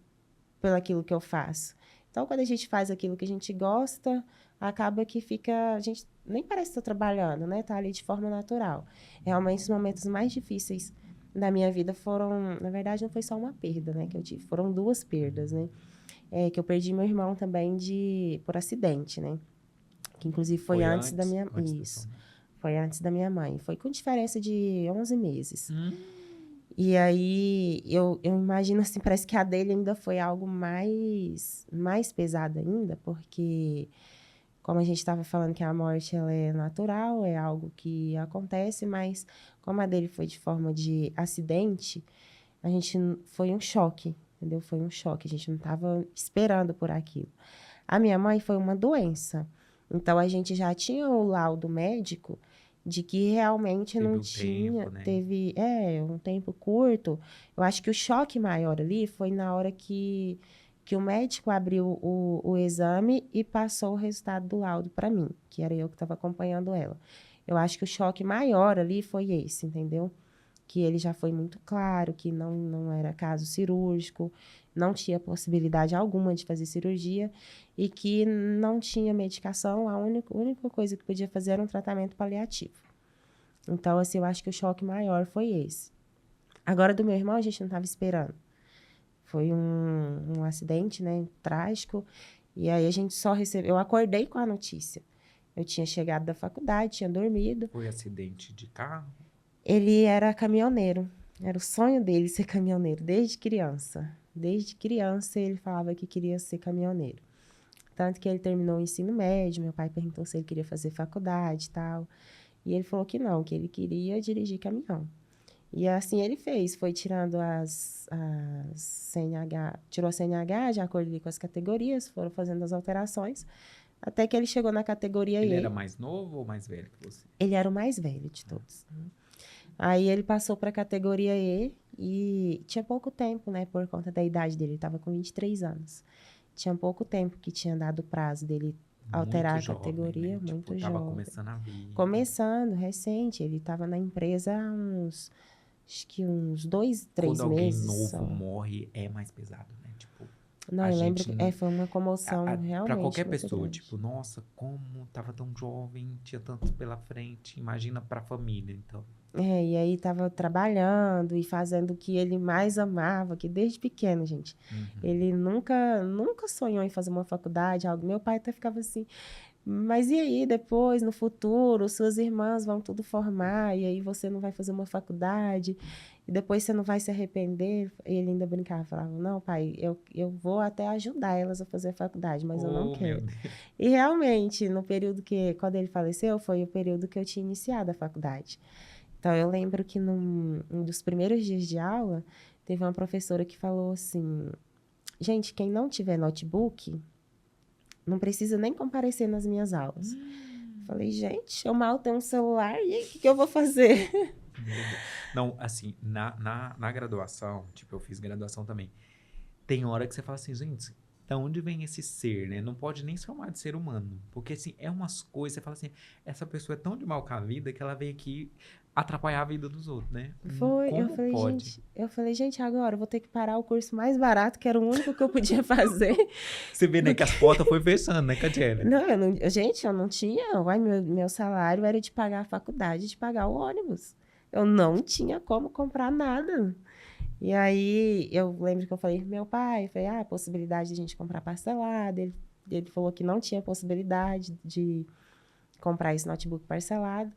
pelo aquilo que eu faço. Então, quando a gente faz aquilo que a gente gosta, acaba que fica. A gente nem parece estar trabalhando, né? Tá ali de forma natural. Realmente, os momentos mais difíceis da minha vida foram. Na verdade, não foi só uma perda, né? Que eu tive. Foram duas perdas, né? Que eu perdi meu irmão também por acidente, né? Que inclusive foi Foi antes da minha. antes da sua Isso. mãe. Foi antes da minha mãe. Foi com diferença de 11 meses. Hum, E aí, eu imagino assim, parece que a dele ainda foi algo mais pesado ainda, porque, como a gente estava falando que a morte ela é natural, é algo que acontece, mas como a dele foi de forma de acidente, foi um choque, entendeu? Foi um choque, a gente não estava esperando por aquilo. A minha mãe foi uma doença, então a gente já tinha o laudo médico de que realmente teve não o tempo, tinha, né? teve, um tempo curto. Eu acho que o choque maior ali foi na hora que o médico abriu o exame e passou o resultado do laudo para mim, que era eu que estava acompanhando ela. Eu acho que o choque maior ali foi esse, entendeu? que ele já foi muito claro que não era caso cirúrgico, não tinha possibilidade alguma de fazer cirurgia e que não tinha medicação, a única coisa que podia fazer era um tratamento paliativo. Então, assim, eu acho que o choque maior foi esse. Agora, do meu irmão, a gente não estava esperando. Foi um acidente, né, trágico, e aí a gente só recebeu... Eu acordei com a notícia. Eu tinha chegado da faculdade, tinha dormido. Foi acidente de carro? Ele era caminhoneiro. Era o sonho dele ser caminhoneiro, desde criança. Desde criança, ele falava que queria ser caminhoneiro. Tanto que ele terminou o ensino médio, meu pai perguntou se ele queria fazer faculdade e tal. E ele falou que não, que ele queria dirigir caminhão. E assim ele fez, foi tirando as CNH, tirou a CNH de acordo ali com as categorias, foram fazendo as alterações, até que ele chegou na categoria E. Ele era mais novo ou mais velho que você? Ele era o mais velho de todos. Aí ele passou para a categoria E e tinha pouco tempo, né, por conta da idade dele, ele estava com 23 anos. Tinha pouco tempo que tinha dado o prazo dele alterar Muito a categoria, jovem, né? muito Tipo, tava jovem. começando a vida. Começando, recente, ele estava na empresa há acho que uns 2, 3 Quando alguém meses novo só. morre, é mais pesado, né? Tipo, Não, a eu lembro gente... que foi uma comoção realmente Pra qualquer muito pessoa, grande. tipo, nossa, como tava tão jovem, tinha tanto pela frente. Imagina pra família, então. E aí tava trabalhando e fazendo o que ele mais amava, que desde pequeno, gente. Ele nunca sonhou em fazer uma faculdade, algo. Meu pai até ficava assim, mas e aí, depois, no futuro, suas irmãs vão tudo formar, e aí você não vai fazer uma faculdade, e depois você não vai se arrepender. E ele ainda brincava, falava, não, pai, eu vou até ajudar elas a fazer a faculdade, mas eu não Oh, meu quero. Deus. E realmente, no período quando ele faleceu, foi o período que eu tinha iniciado a faculdade. Então, eu lembro que um dos primeiros dias de aula, teve uma professora que falou assim, gente, quem não tiver notebook, não precisa nem comparecer nas minhas aulas. Falei, gente, eu mal tenho um celular, e aí, o que eu vou fazer? Não, assim, na graduação, tipo, eu fiz graduação também. Tem hora que você fala assim, gente, da onde vem esse ser, né? Não pode nem chamar de ser humano. Porque, assim, é umas coisas, você fala assim, essa pessoa é tão de mal com a vida que ela vem aqui atrapalhar a vida dos outros, né? Como pode? Eu falei, gente, agora eu vou ter que parar o curso mais barato, que era o único que eu podia fazer. Você vê, né, que as portas foi fechando, né, Catiele? Não, gente, eu não tinha, meu salário era de pagar a faculdade, de pagar o ônibus. Eu não tinha como comprar nada. E aí, eu lembro que eu falei pro meu pai, falei, a possibilidade de a gente comprar parcelado. Ele falou que não tinha possibilidade de comprar esse notebook parcelado.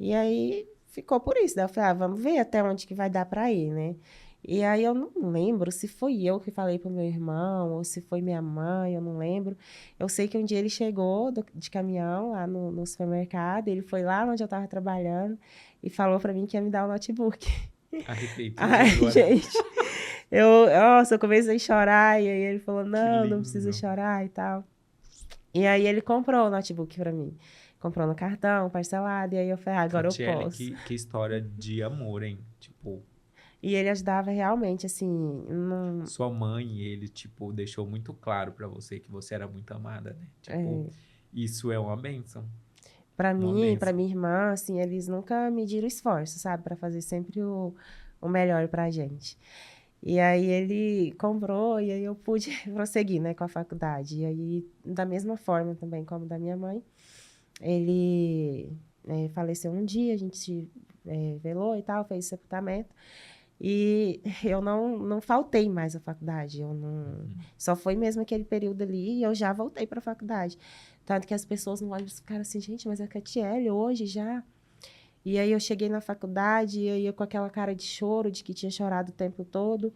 E aí, ficou por isso. Daí eu falei, vamos ver até onde que vai dar para ir, né? E aí, eu não lembro se foi eu que falei pro meu irmão ou se foi minha mãe, eu não lembro. Eu sei que um dia ele chegou de caminhão lá no supermercado, ele foi lá onde eu estava trabalhando e falou para mim que ia me dar o notebook. Arrepiei tudo Ai, agora. gente, nossa, eu comecei a chorar, e aí ele falou, não precisa lindo. chorar e tal. E aí ele comprou o notebook pra mim. Comprou no cartão, parcelado, e aí eu falei, agora eu Catiele, posso. que história de amor, hein? Tipo, E ele ajudava realmente, assim, sua mãe, ele, tipo, deixou muito claro pra você que você era muito amada, né? Tipo, isso é uma bênção. pra Uma mim, pra bênção. minha irmã, assim, eles nunca mediram esforço, sabe? Pra fazer sempre o melhor pra gente. E aí ele comprou, e aí eu pude prosseguir, né, com a faculdade. E aí, da mesma forma também como da minha mãe, ele faleceu um dia, a gente se velou e tal, fez sepultamento. E eu não faltei mais à faculdade. Eu não... Só foi mesmo aquele período ali e eu já voltei para a faculdade. Tanto que as pessoas no ônibus ficaram assim, gente, mas a Catiele hoje já... E aí eu cheguei na faculdade e aí eu com aquela cara de choro, de que tinha chorado o tempo todo.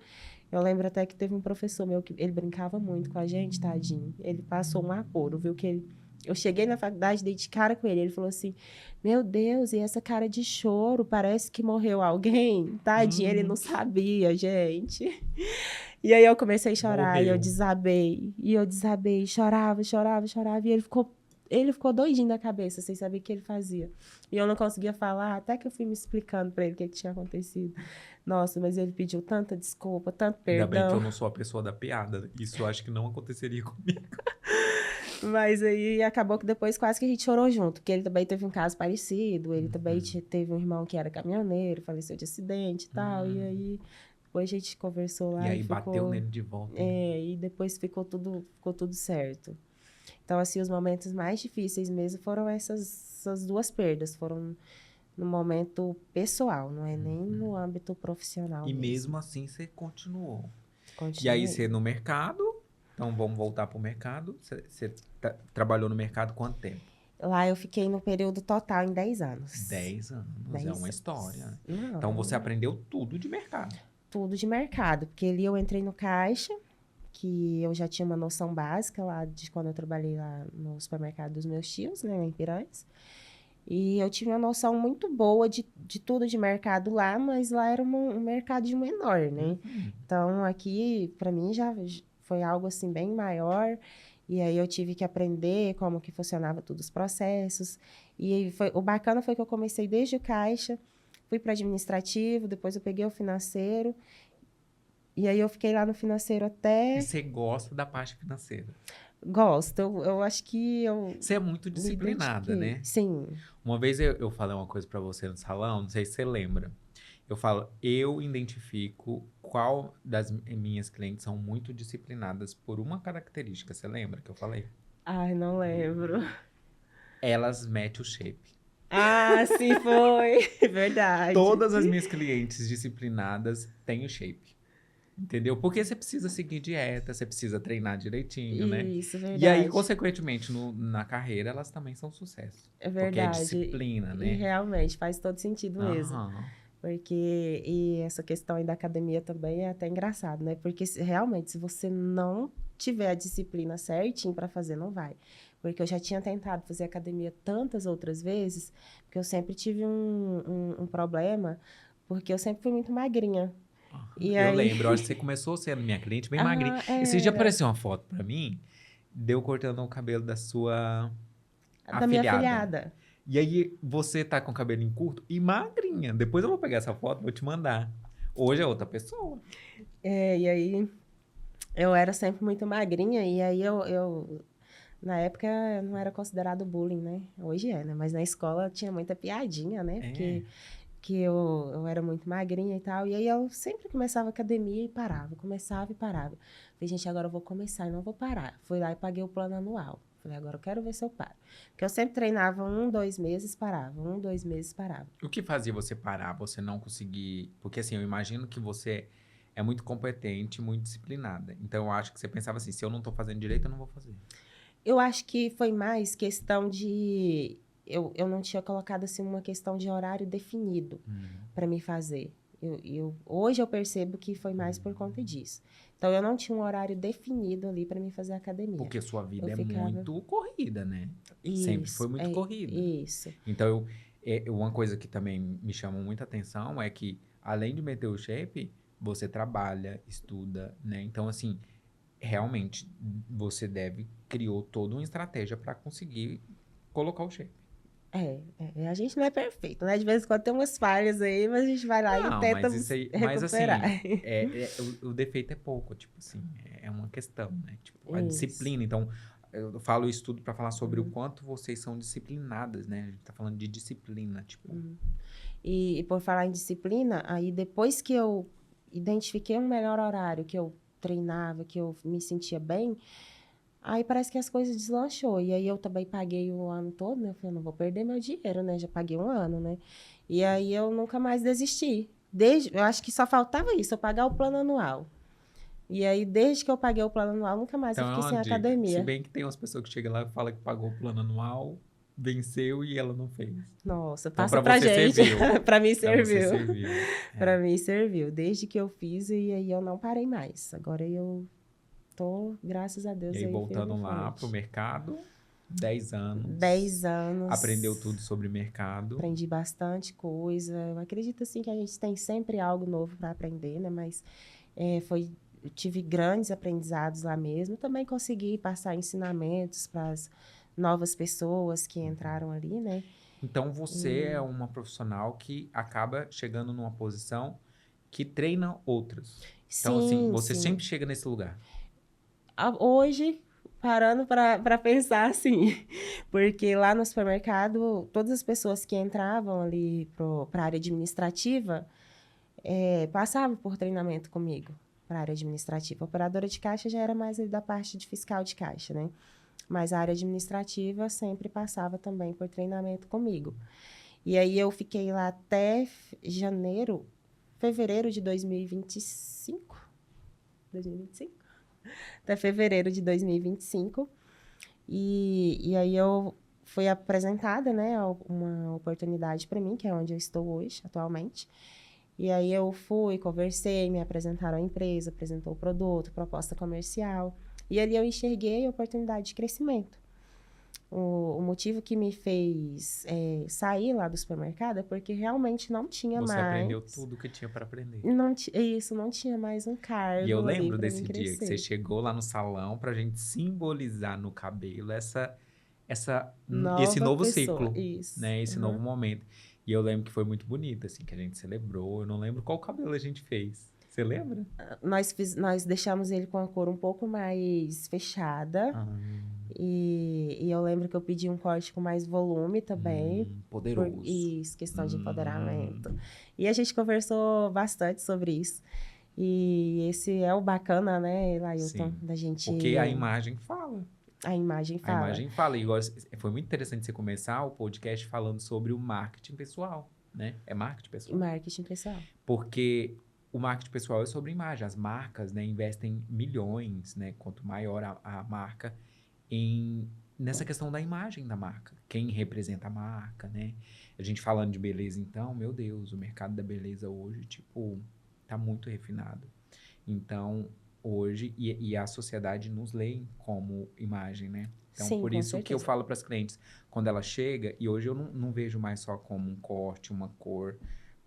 Eu lembro até que teve um professor meu que ele brincava muito com a gente, tadinho. Ele passou um apuro, viu que ele... Eu cheguei na faculdade, dei de cara com ele. Ele falou assim, meu Deus, e essa cara de choro? Parece que morreu alguém. Tadinho, ele não sabia, gente. E aí eu comecei a chorar, Morreu. e eu desabei, chorava, chorava, chorava. E ele ficou doidinho da cabeça, sem saber o que ele fazia. E eu não conseguia falar, até que eu fui me explicando para ele o que tinha acontecido. Nossa, mas ele pediu tanta desculpa, tanto Ainda bem que eu perdão. não sou a pessoa da piada. Isso eu acho que não aconteceria comigo. Mas aí acabou que depois quase que a gente chorou junto, porque ele também teve um caso parecido, ele também teve um irmão que era caminhoneiro, faleceu de acidente e tal, e aí depois a gente conversou lá E e aí bateu ficou... nele de volta. Né? e depois ficou tudo certo. Então, assim, os momentos mais difíceis mesmo foram essas duas perdas, foram no momento pessoal, não é nem no âmbito profissional E mesmo. mesmo assim você continuou. E Continuei. aí você no mercado, então vamos voltar pro mercado. Você trabalhou no mercado quanto tempo? Lá eu fiquei no período total em 10 anos. 10 anos, 10 é uma anos. história. Não, Então você aprendeu tudo de mercado. tudo de mercado, porque ali eu entrei no caixa, que eu já tinha uma noção básica lá de quando eu trabalhei lá no supermercado dos meus tios, né, em Piranhas. E eu tinha uma noção muito boa de tudo de mercado lá, mas lá era um mercadinho menor, né? Então, aqui, para mim, já foi algo, assim, bem maior. E aí, eu tive que aprender como que funcionava todos os processos. E o bacana foi que eu comecei desde o caixa, fui para administrativo, depois eu peguei o financeiro. E aí, eu fiquei lá no financeiro até... E você gosta da parte financeira. Gosto. Eu acho que eu Você é muito me disciplinada, identifiquei. né? Sim. Uma vez eu falei uma coisa pra você no salão, não sei se você lembra. Eu falo, eu identifico qual das minhas clientes são muito disciplinadas por uma característica. Você lembra que eu falei? Ai, não lembro. Elas metem o shape. Ah, sim, foi. Verdade. Todas as minhas clientes disciplinadas têm o shape. Entendeu? Porque você precisa seguir dieta, você precisa treinar direitinho, né? Isso, E aí, verdade. consequentemente, na carreira, elas também são sucesso. É Porque é verdade. disciplina, E né? realmente faz todo sentido mesmo. Aham. Porque, e essa questão aí da academia também é até engraçado, né? Porque realmente, se você não tiver a disciplina certinho para fazer, não vai. Porque eu já tinha tentado fazer academia tantas outras vezes, porque eu sempre tive um problema, porque eu sempre fui muito magrinha. E Eu aí... lembro, eu acho que você começou sendo minha cliente bem magrinha. Ah, Esse dia era. apareceu uma foto pra mim, deu cortando o cabelo da sua Da minha afilhada. afilhada. E aí você tá com o cabelinho curto e magrinha. Depois eu vou pegar essa foto e vou te mandar. Hoje é outra pessoa. E aí eu era sempre muito magrinha, e aí na época não era considerado bullying, né? Hoje é, né? Mas na escola tinha muita piadinha, né? É. Porque que eu era muito magrinha e tal, e aí eu sempre começava academia e parava, começava e parava. Falei, gente, agora eu vou começar e não vou parar. Fui lá e paguei o plano anual. Falei, agora eu quero ver se eu paro. Porque eu sempre treinava 2 meses, parava. 2 meses, parava. O que fazia você parar, você não conseguir? Porque assim, eu imagino que você é muito competente, muito disciplinada. Então eu acho que você pensava assim, se eu não tô fazendo direito, eu não vou fazer. Eu acho que foi mais questão de... Eu não tinha colocado, assim, uma questão de horário definido para me fazer. Hoje eu percebo que foi mais por conta disso. Então, eu não tinha um horário definido ali para me fazer academia. Porque sua vida Eu é ficava... muito corrida, né? Sempre foi muito corrida. Isso. Então, uma coisa que também me chama muita atenção é que, além de meter o shape, você trabalha, estuda, né? Então, assim, realmente, você criou toda uma estratégia para conseguir colocar o shape. A gente não é perfeito, né? De vez em quando tem umas falhas aí, mas a gente vai lá e tenta recuperar. O defeito é pouco, tipo assim, é uma questão, né? Tipo, a Isso. disciplina. Então, eu falo isso tudo para falar sobre o quanto vocês são disciplinadas, né? A gente tá falando de disciplina, tipo. E por falar em disciplina, aí depois que eu identifiquei um melhor horário, que eu treinava, que eu me sentia bem, aí parece que as coisas deslanchou. E aí eu também paguei o ano todo, né? Eu falei, não vou perder meu dinheiro, né? Já paguei um ano, né? E aí eu nunca mais desisti. Eu acho que só faltava isso, eu pagar o plano anual. E aí, desde que eu paguei o plano anual, nunca mais eu Então é fiquei uma sem dica. academia. Se bem que tem umas pessoas que chegam lá e falam que pagou o plano anual, venceu e ela não fez. Nossa, Então, passa pra gente. serviu. Pra mim Pra você serviu. serviu. Pra mim serviu. Desde que eu fiz, e aí eu não parei mais. Agora eu tô, graças a Deus, E aí, firme voltando e lá forte. pro mercado, 10 anos. 10 anos. Aprendeu tudo sobre mercado. Aprendi bastante coisa. Eu acredito, assim, que a gente tem sempre algo novo para aprender, né? Mas eu tive grandes aprendizados lá mesmo. Também consegui passar ensinamentos para as novas pessoas que entraram ali, né? Então, você é uma profissional que acaba chegando numa posição que treina outras. Então, assim, Sim, você sim. sempre chega nesse lugar. Hoje, parando para pensar assim, porque lá no supermercado, todas as pessoas que entravam ali para a área administrativa passavam por treinamento comigo, para a área administrativa. A operadora de caixa já era mais ali da parte de fiscal de caixa, né? Mas a área administrativa sempre passava também por treinamento comigo. E aí eu fiquei lá até fevereiro de 2025. 2025? Até fevereiro de 2025. E aí eu fui apresentada, né, uma oportunidade para mim, que é onde eu estou hoje, atualmente. E aí eu fui, conversei, me apresentaram a empresa, apresentou o produto, proposta comercial. E ali eu enxerguei a oportunidade de crescimento. O motivo que me fez sair lá do supermercado é porque realmente não tinha Você mais... aprendeu tudo que tinha para aprender. Isso, não tinha mais um E eu cargo ali lembro para mim desse dia que você crescer. chegou lá no salão pra gente simbolizar no cabelo esse Nova novo pessoa, ciclo, isso. né? Esse Uhum. novo momento. E eu lembro que foi muito bonito, assim, que a gente celebrou. Eu não lembro qual cabelo a gente fez. Você lembra? Nós deixamos ele com a cor um pouco mais fechada. Ah, E eu lembro que eu pedi um corte com mais volume também. poderoso. Isso, questão de empoderamento. E a gente conversou bastante sobre isso. E esse é o bacana, né, Lailton, Sim. da gente... Porque a imagem fala. A imagem A fala. imagem fala. E agora, foi muito interessante você começar o podcast falando sobre o marketing pessoal, né? É marketing pessoal? Marketing pessoal. Porque o marketing pessoal é sobre imagem. As marcas, né, investem milhões, né? Quanto maior a marca, nessa questão da imagem da marca. Quem representa a marca, né? A gente falando de beleza, então, meu Deus, o mercado da beleza hoje, tipo, tá muito refinado. Então, hoje, e a sociedade nos lê como imagem, né? Então, Sim, por com isso que eu certeza. falo para as clientes, quando ela chega, e hoje eu não vejo mais só como um corte, uma cor,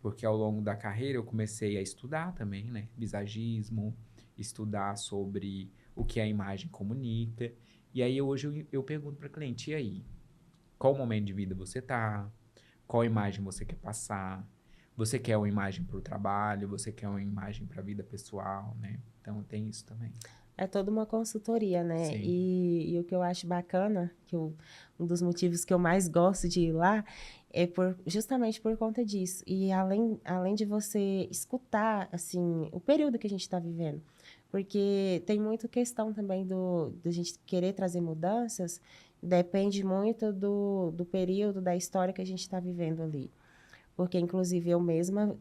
porque ao longo da carreira eu comecei a estudar também, né? Visagismo, estudar sobre o que a imagem comunica. E aí hoje eu pergunto para a cliente, e aí? Qual momento de vida você tá? Qual imagem você quer passar? Você quer uma imagem para o trabalho? Você quer uma imagem para a vida pessoal, né? Então tem isso também. É toda uma consultoria, né? Sim. E o que eu acho bacana, um dos motivos que eu mais gosto de ir lá, é justamente por conta disso. E além de você escutar, assim, o período que a gente está vivendo. Porque tem muita questão também do gente querer trazer mudanças, depende muito do período, da história que a gente está vivendo ali. Porque, inclusive, eu mesma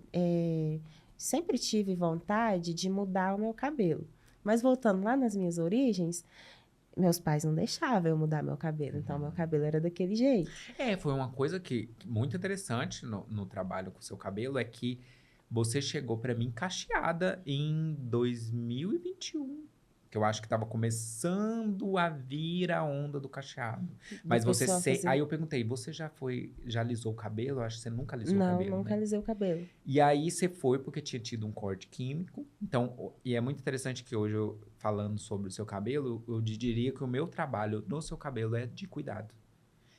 sempre tive vontade de mudar o meu cabelo. Mas voltando lá nas minhas origens, meus pais não deixavam eu mudar meu cabelo. Então, meu cabelo era daquele jeito. Foi uma coisa que muito interessante no trabalho com o seu cabelo, é que você chegou para mim cacheada em 2021. Que eu acho que estava começando a vir a onda do cacheado. Mas você Aí eu perguntei, você já alisou o cabelo? Eu acho que você nunca alisou o cabelo, Não, nunca né? alisei o cabelo. E aí você foi porque tinha tido um corte químico. Então, e é muito interessante que hoje, falando sobre o seu cabelo, eu diria que o meu trabalho no seu cabelo é de cuidado.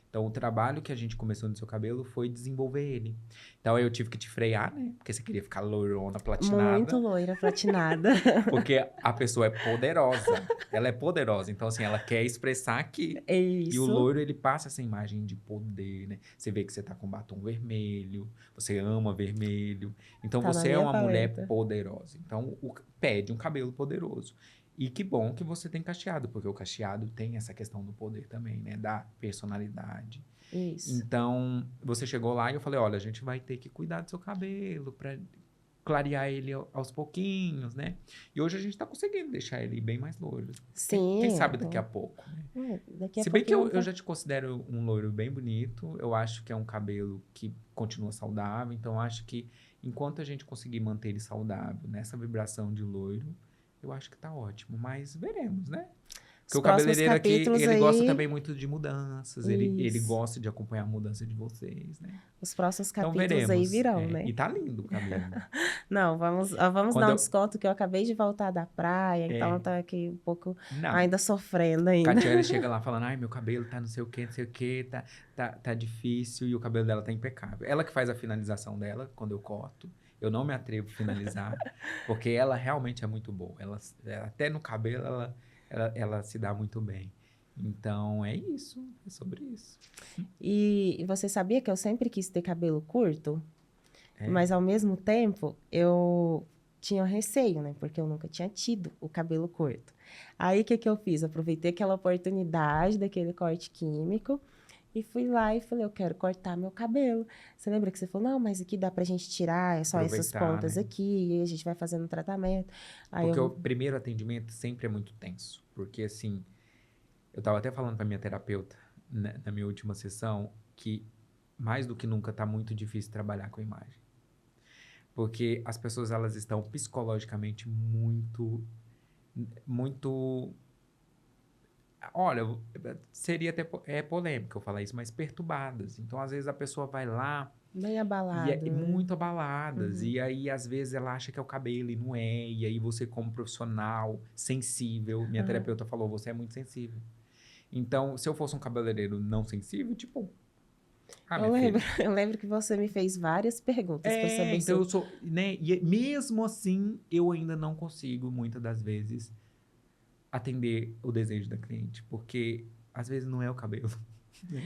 Então, o trabalho que a gente começou no seu cabelo foi desenvolver ele. Então, aí eu tive que te frear, né? Porque você queria ficar loirona, platinada. Muito loira, platinada. Porque a pessoa é poderosa. Ela é poderosa. Então, assim, ela quer expressar aqui. É isso. E o loiro, ele passa essa imagem de poder, né? Você vê que você tá com batom vermelho, você ama vermelho. Então, Tá na você é minha uma mulher paleta. poderosa. Então, pede um cabelo poderoso. E que bom que você tem cacheado, porque o cacheado tem essa questão do poder também, né? Da personalidade. Isso. Então, você chegou lá e eu falei, olha, a gente vai ter que cuidar do seu cabelo pra clarear ele aos pouquinhos, né? E hoje a gente tá conseguindo deixar ele bem mais loiro. Sim. Quem sabe daqui a pouco, né? Daqui a Se bem que pouquinho eu já te considero um loiro bem bonito, eu acho que é um cabelo que continua saudável, então eu acho que enquanto a gente conseguir manter ele saudável nessa vibração de loiro, eu acho que tá ótimo, mas veremos, né? Porque Os o próximos cabeleireiro aqui, capítulos ele aí... gosta também muito de mudanças, ele Isso. gosta de acompanhar a mudança de vocês, né? Os próximos Então capítulos aí veremos. virão, né? E tá lindo o cabelo. Não, vamos Quando dar um eu- desconto que eu acabei de voltar da praia, então tá aqui um pouco Não, ainda sofrendo ainda. Catiele chega lá falando, ai, meu cabelo tá não sei o que, tá difícil, e o cabelo dela tá impecável. Ela que faz a finalização dela, quando eu corto. Eu não me atrevo a finalizar, porque ela realmente é muito boa. Até no cabelo, ela se dá muito bem. Então, é isso. É sobre isso. E você sabia que eu sempre quis ter cabelo curto? É. Mas, ao mesmo tempo, eu tinha receio, né? Porque eu nunca tinha tido o cabelo curto. Aí, o que que eu fiz? Aproveitei aquela oportunidade daquele corte químico e fui lá e falei, eu quero cortar meu cabelo. Você lembra que você falou, não, mas aqui dá pra gente tirar, é só essas Aproveitar, pontas né? aqui, e a gente vai fazendo tratamento. Aí Porque o eu, primeiro atendimento sempre é muito tenso. Porque, assim, eu tava até falando pra minha terapeuta, né, na minha última sessão, que mais do que nunca tá muito difícil trabalhar com imagem. Porque as pessoas, elas estão psicologicamente muito. Olha, seria até polêmico eu falar isso, mas perturbadas. Então, às vezes, a pessoa vai lá bem e é abalado, né? muito abaladas. Uhum. E aí, às vezes, ela acha que é o cabelo e não é. E aí, você, como profissional, sensível, minha Aham. terapeuta falou, você é muito sensível. Então, se eu fosse um cabeleireiro não sensível, tipo, Eu minha lembro, filha. eu lembro que você me fez várias perguntas para saber se Então eu eu... sou, né? E mesmo assim, eu ainda não consigo, muitas das vezes, atender o desejo da cliente, porque às vezes não é o cabelo, né?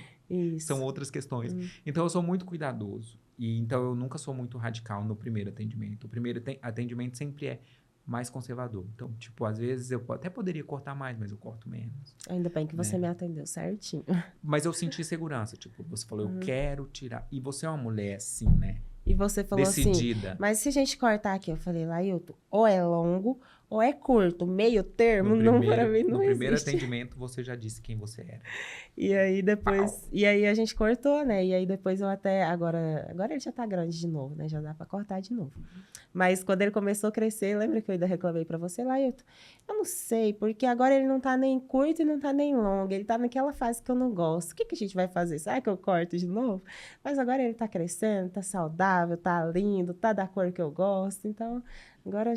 São Isso. outras questões. Então eu sou muito cuidadoso. E então eu nunca sou muito radical no primeiro atendimento. O primeiro atendimento sempre é mais conservador. Então, tipo, às vezes eu até poderia cortar mais, mas eu corto menos, Ainda bem que você né? me atendeu certinho. Mas eu senti segurança, tipo, você falou, eu Uhum. quero tirar. E você é uma mulher assim, né? E você falou assim, Decidida. mas se a gente cortar aqui, eu falei, Lailton, ou é longo ou é curto, meio termo, não, para mim No não primeiro existe. atendimento, você já disse quem você era. E aí Pau! depois, e aí a gente cortou, né? E aí depois eu até, agora ele já tá grande de novo, né? Já dá pra cortar de novo. Mas quando ele começou a crescer, lembra que eu ainda reclamei pra você, Lailton? Eu não sei, porque agora ele não tá nem curto e não tá nem longo, ele tá naquela fase que eu não gosto. O que que a gente vai fazer? Será que eu corto de novo? Mas agora ele tá crescendo, tá saudável, tá lindo, tá da cor que eu gosto, então agora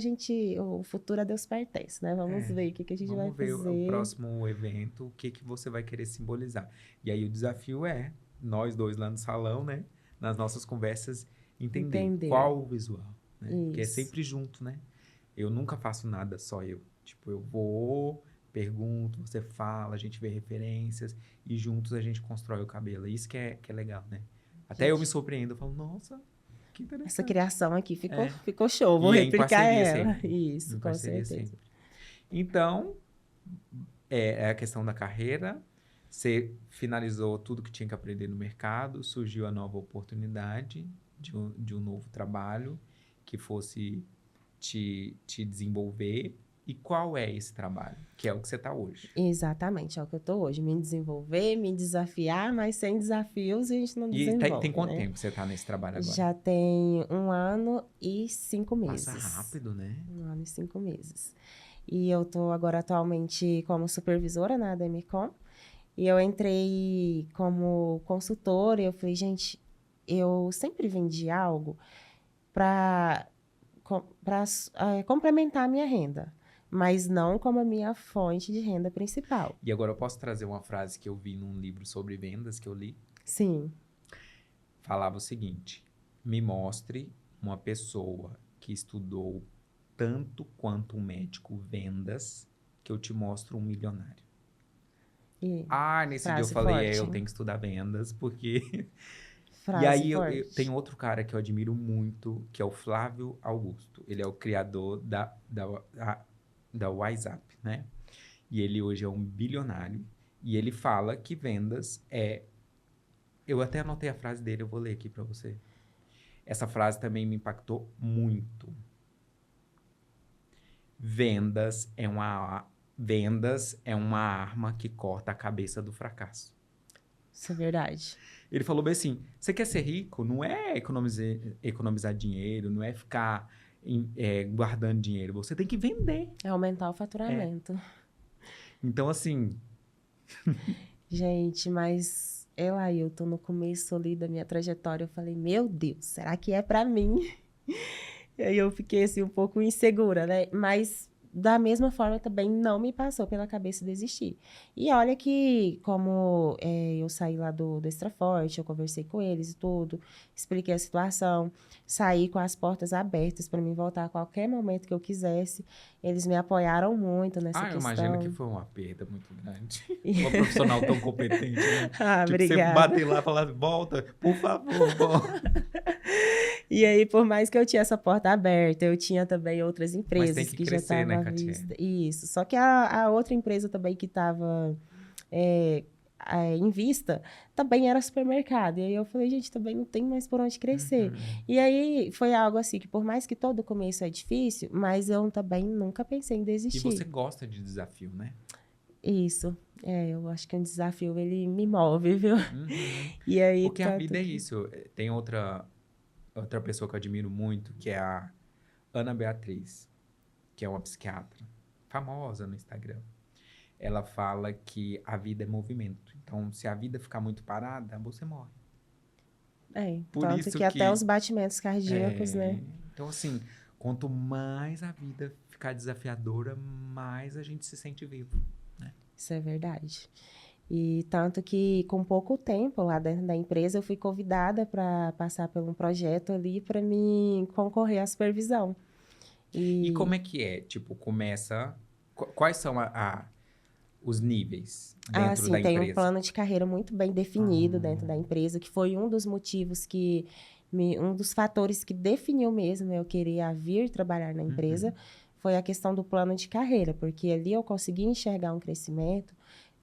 o futuro a Deus pertence, né? Vamos ver o que que a gente vai Vamos ver o fazer. próximo evento, o que que você vai querer simbolizar. E aí o desafio é, nós dois lá no salão, né? Nas nossas conversas, entender Entender. qual o visual, né? Porque é Isso. sempre junto, né? Eu nunca faço nada só eu. Tipo, eu vou, pergunto, você fala, a gente vê referências e juntos a gente constrói o cabelo. Isso que é legal, né? Até eu me Gente, surpreendo, eu falo, nossa, que essa interessante. criação aqui ficou, É. ficou show. Vou E é em replicar parceria ela. sempre. Isso, Em com parceria certeza. sempre. Então, é a questão da carreira. Você finalizou tudo que tinha que aprender no mercado, surgiu a nova oportunidade de um novo trabalho que fosse te desenvolver. E qual é esse trabalho? Que é o que você está hoje. Exatamente, é o que eu tô hoje. Me desenvolver, me desafiar, mas sem desafios a gente não E tem desenvolve, quanto né? tempo que você está nesse trabalho agora? Já tem 1 ano e 5 Passa meses. rápido, né? 1 ano e 5 meses. E eu tô agora atualmente como supervisora na Ademicon. E eu entrei como consultora e eu falei, gente, eu sempre vendi algo para complementar a minha renda, mas não como a minha fonte de renda principal. E agora eu posso trazer uma frase que eu vi num livro sobre vendas que eu li. Sim, Falava o seguinte: me mostre uma pessoa que estudou tanto quanto um médico vendas, que eu te mostro um milionário. e Nesse dia eu frase falei, forte, eu né? tenho que estudar vendas, porque. E Frase aí tem forte. outro cara que eu admiro muito, que é o Flávio Augusto. Ele é o criador da WhatsApp, né? E ele hoje é um bilionário. E ele fala que vendas é. Eu até anotei a frase dele, eu vou ler aqui para você. Essa frase também me impactou muito. Vendas é uma arma que corta a cabeça do fracasso. Isso é verdade. Ele falou bem assim: você quer ser rico? Não é economizar dinheiro, não é ficar guardando dinheiro. Você tem que vender. É aumentar o É. faturamento. Então, assim, Gente, mas eu tô no começo ali da minha trajetória, eu falei, meu Deus, será que é pra mim? E aí eu fiquei assim um pouco insegura, né? Mas da mesma forma, também não me passou pela cabeça desistir. E olha que, como eu saí lá do Extraforte, eu conversei com eles e tudo, expliquei a situação, saí com as portas abertas para mim voltar a qualquer momento que eu quisesse. Eles me apoiaram muito nessa Eu imagino que questão. foi uma perda muito grande. Uma profissional tão competente, né? Ah, Tipo, você obrigada. bater lá e falar, volta, por favor, volta. E aí, por mais que eu tinha essa porta aberta, eu tinha também outras Mas tem empresas que que já crescer, estavam né, à Katia? vista. Isso. Só que a outra empresa também que estava em vista também era supermercado. E aí eu falei, gente, também não tem mais por onde crescer. Uhum. E aí foi algo assim que, por mais que todo começo é difícil, mas eu também nunca pensei em E você desistir. gosta de desafio, né? Isso. Eu acho que um desafio, ele me move, viu? Uhum. E aí, Porque a tanto vida é que... isso. Tem outra pessoa que eu admiro muito, que é a Ana Beatriz, que é uma psiquiatra famosa no Instagram. Ela fala que a vida é movimento. Então, se a vida ficar muito parada, você morre. Por Tanto isso que até os que batimentos cardíacos, né? então, assim, quanto mais a vida ficar desafiadora, mais a gente se sente vivo, né? Isso é verdade. E tanto que, com pouco tempo lá dentro da empresa, eu fui convidada para passar por um projeto ali para me concorrer à supervisão. E como E, é que é? Tipo, começa... Quais são os níveis dentro assim, da tem um empresa? plano de carreira muito bem definido dentro da Ah, empresa, que foi um dos motivos um dos fatores que definiu mesmo eu querer vir trabalhar na empresa, uhum, foi a questão do plano de carreira, porque ali eu consegui enxergar um crescimento,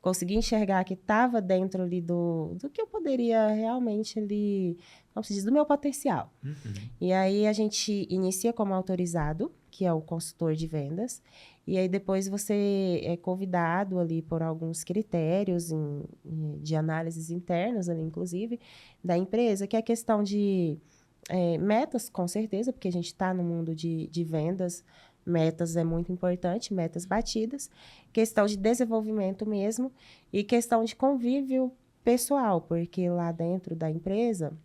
consegui enxergar que estava dentro ali do que eu poderia realmente ali, como se diz, do meu potencial. uhum. E aí a gente inicia como autorizado, que é o consultor de vendas, e aí depois você é convidado ali por alguns critérios de análises internas ali, inclusive, da empresa, que é a questão de metas, com certeza, porque a gente está no mundo de vendas, metas é muito importante, metas batidas, questão de desenvolvimento mesmo, e questão de convívio pessoal, porque lá dentro da empresa,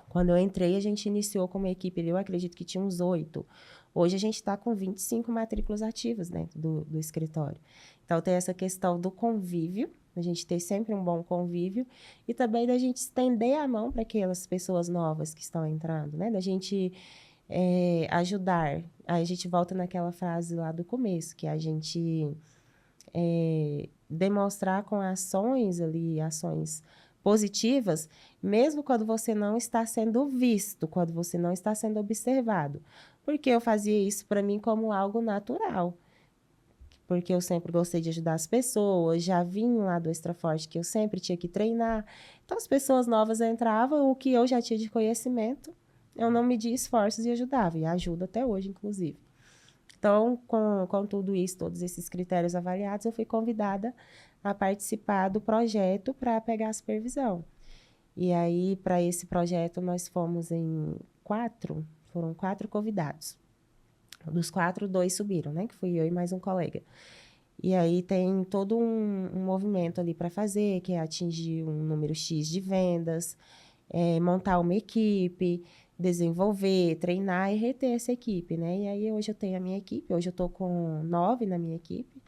quando eu entrei, a gente iniciou com uma equipe, eu acredito que tinha uns 8. Hoje a gente está com 25 matrículas ativas dentro do escritório. Então, tem essa questão do convívio, a gente ter sempre um bom convívio, e também da gente estender a mão para aquelas pessoas novas que estão entrando, né? Da gente ajudar. Aí a gente volta naquela frase lá do começo, que a gente demonstrar com ações ali, ações positivas, mesmo quando você não está sendo visto, quando você não está sendo observado. Porque eu fazia isso para mim como algo natural. Porque eu sempre gostei de ajudar as pessoas, já vim lá do Extra Forte que eu sempre tinha que treinar. Então, as pessoas novas entravam, o que eu já tinha de conhecimento, eu não media esforços e ajudava, e ajudo até hoje, inclusive. Então, com tudo isso, todos esses critérios avaliados, eu fui convidada a participar do projeto para pegar a supervisão. E aí, para esse projeto, nós fomos foram 4 convidados. Dos 4, 2 subiram, né? Que fui eu e mais um colega. E aí tem todo um movimento ali para fazer, que é atingir um número X de vendas, montar uma equipe, desenvolver, treinar e reter essa equipe, né? E aí hoje eu tenho a minha equipe, hoje eu estou com 9 na minha equipe,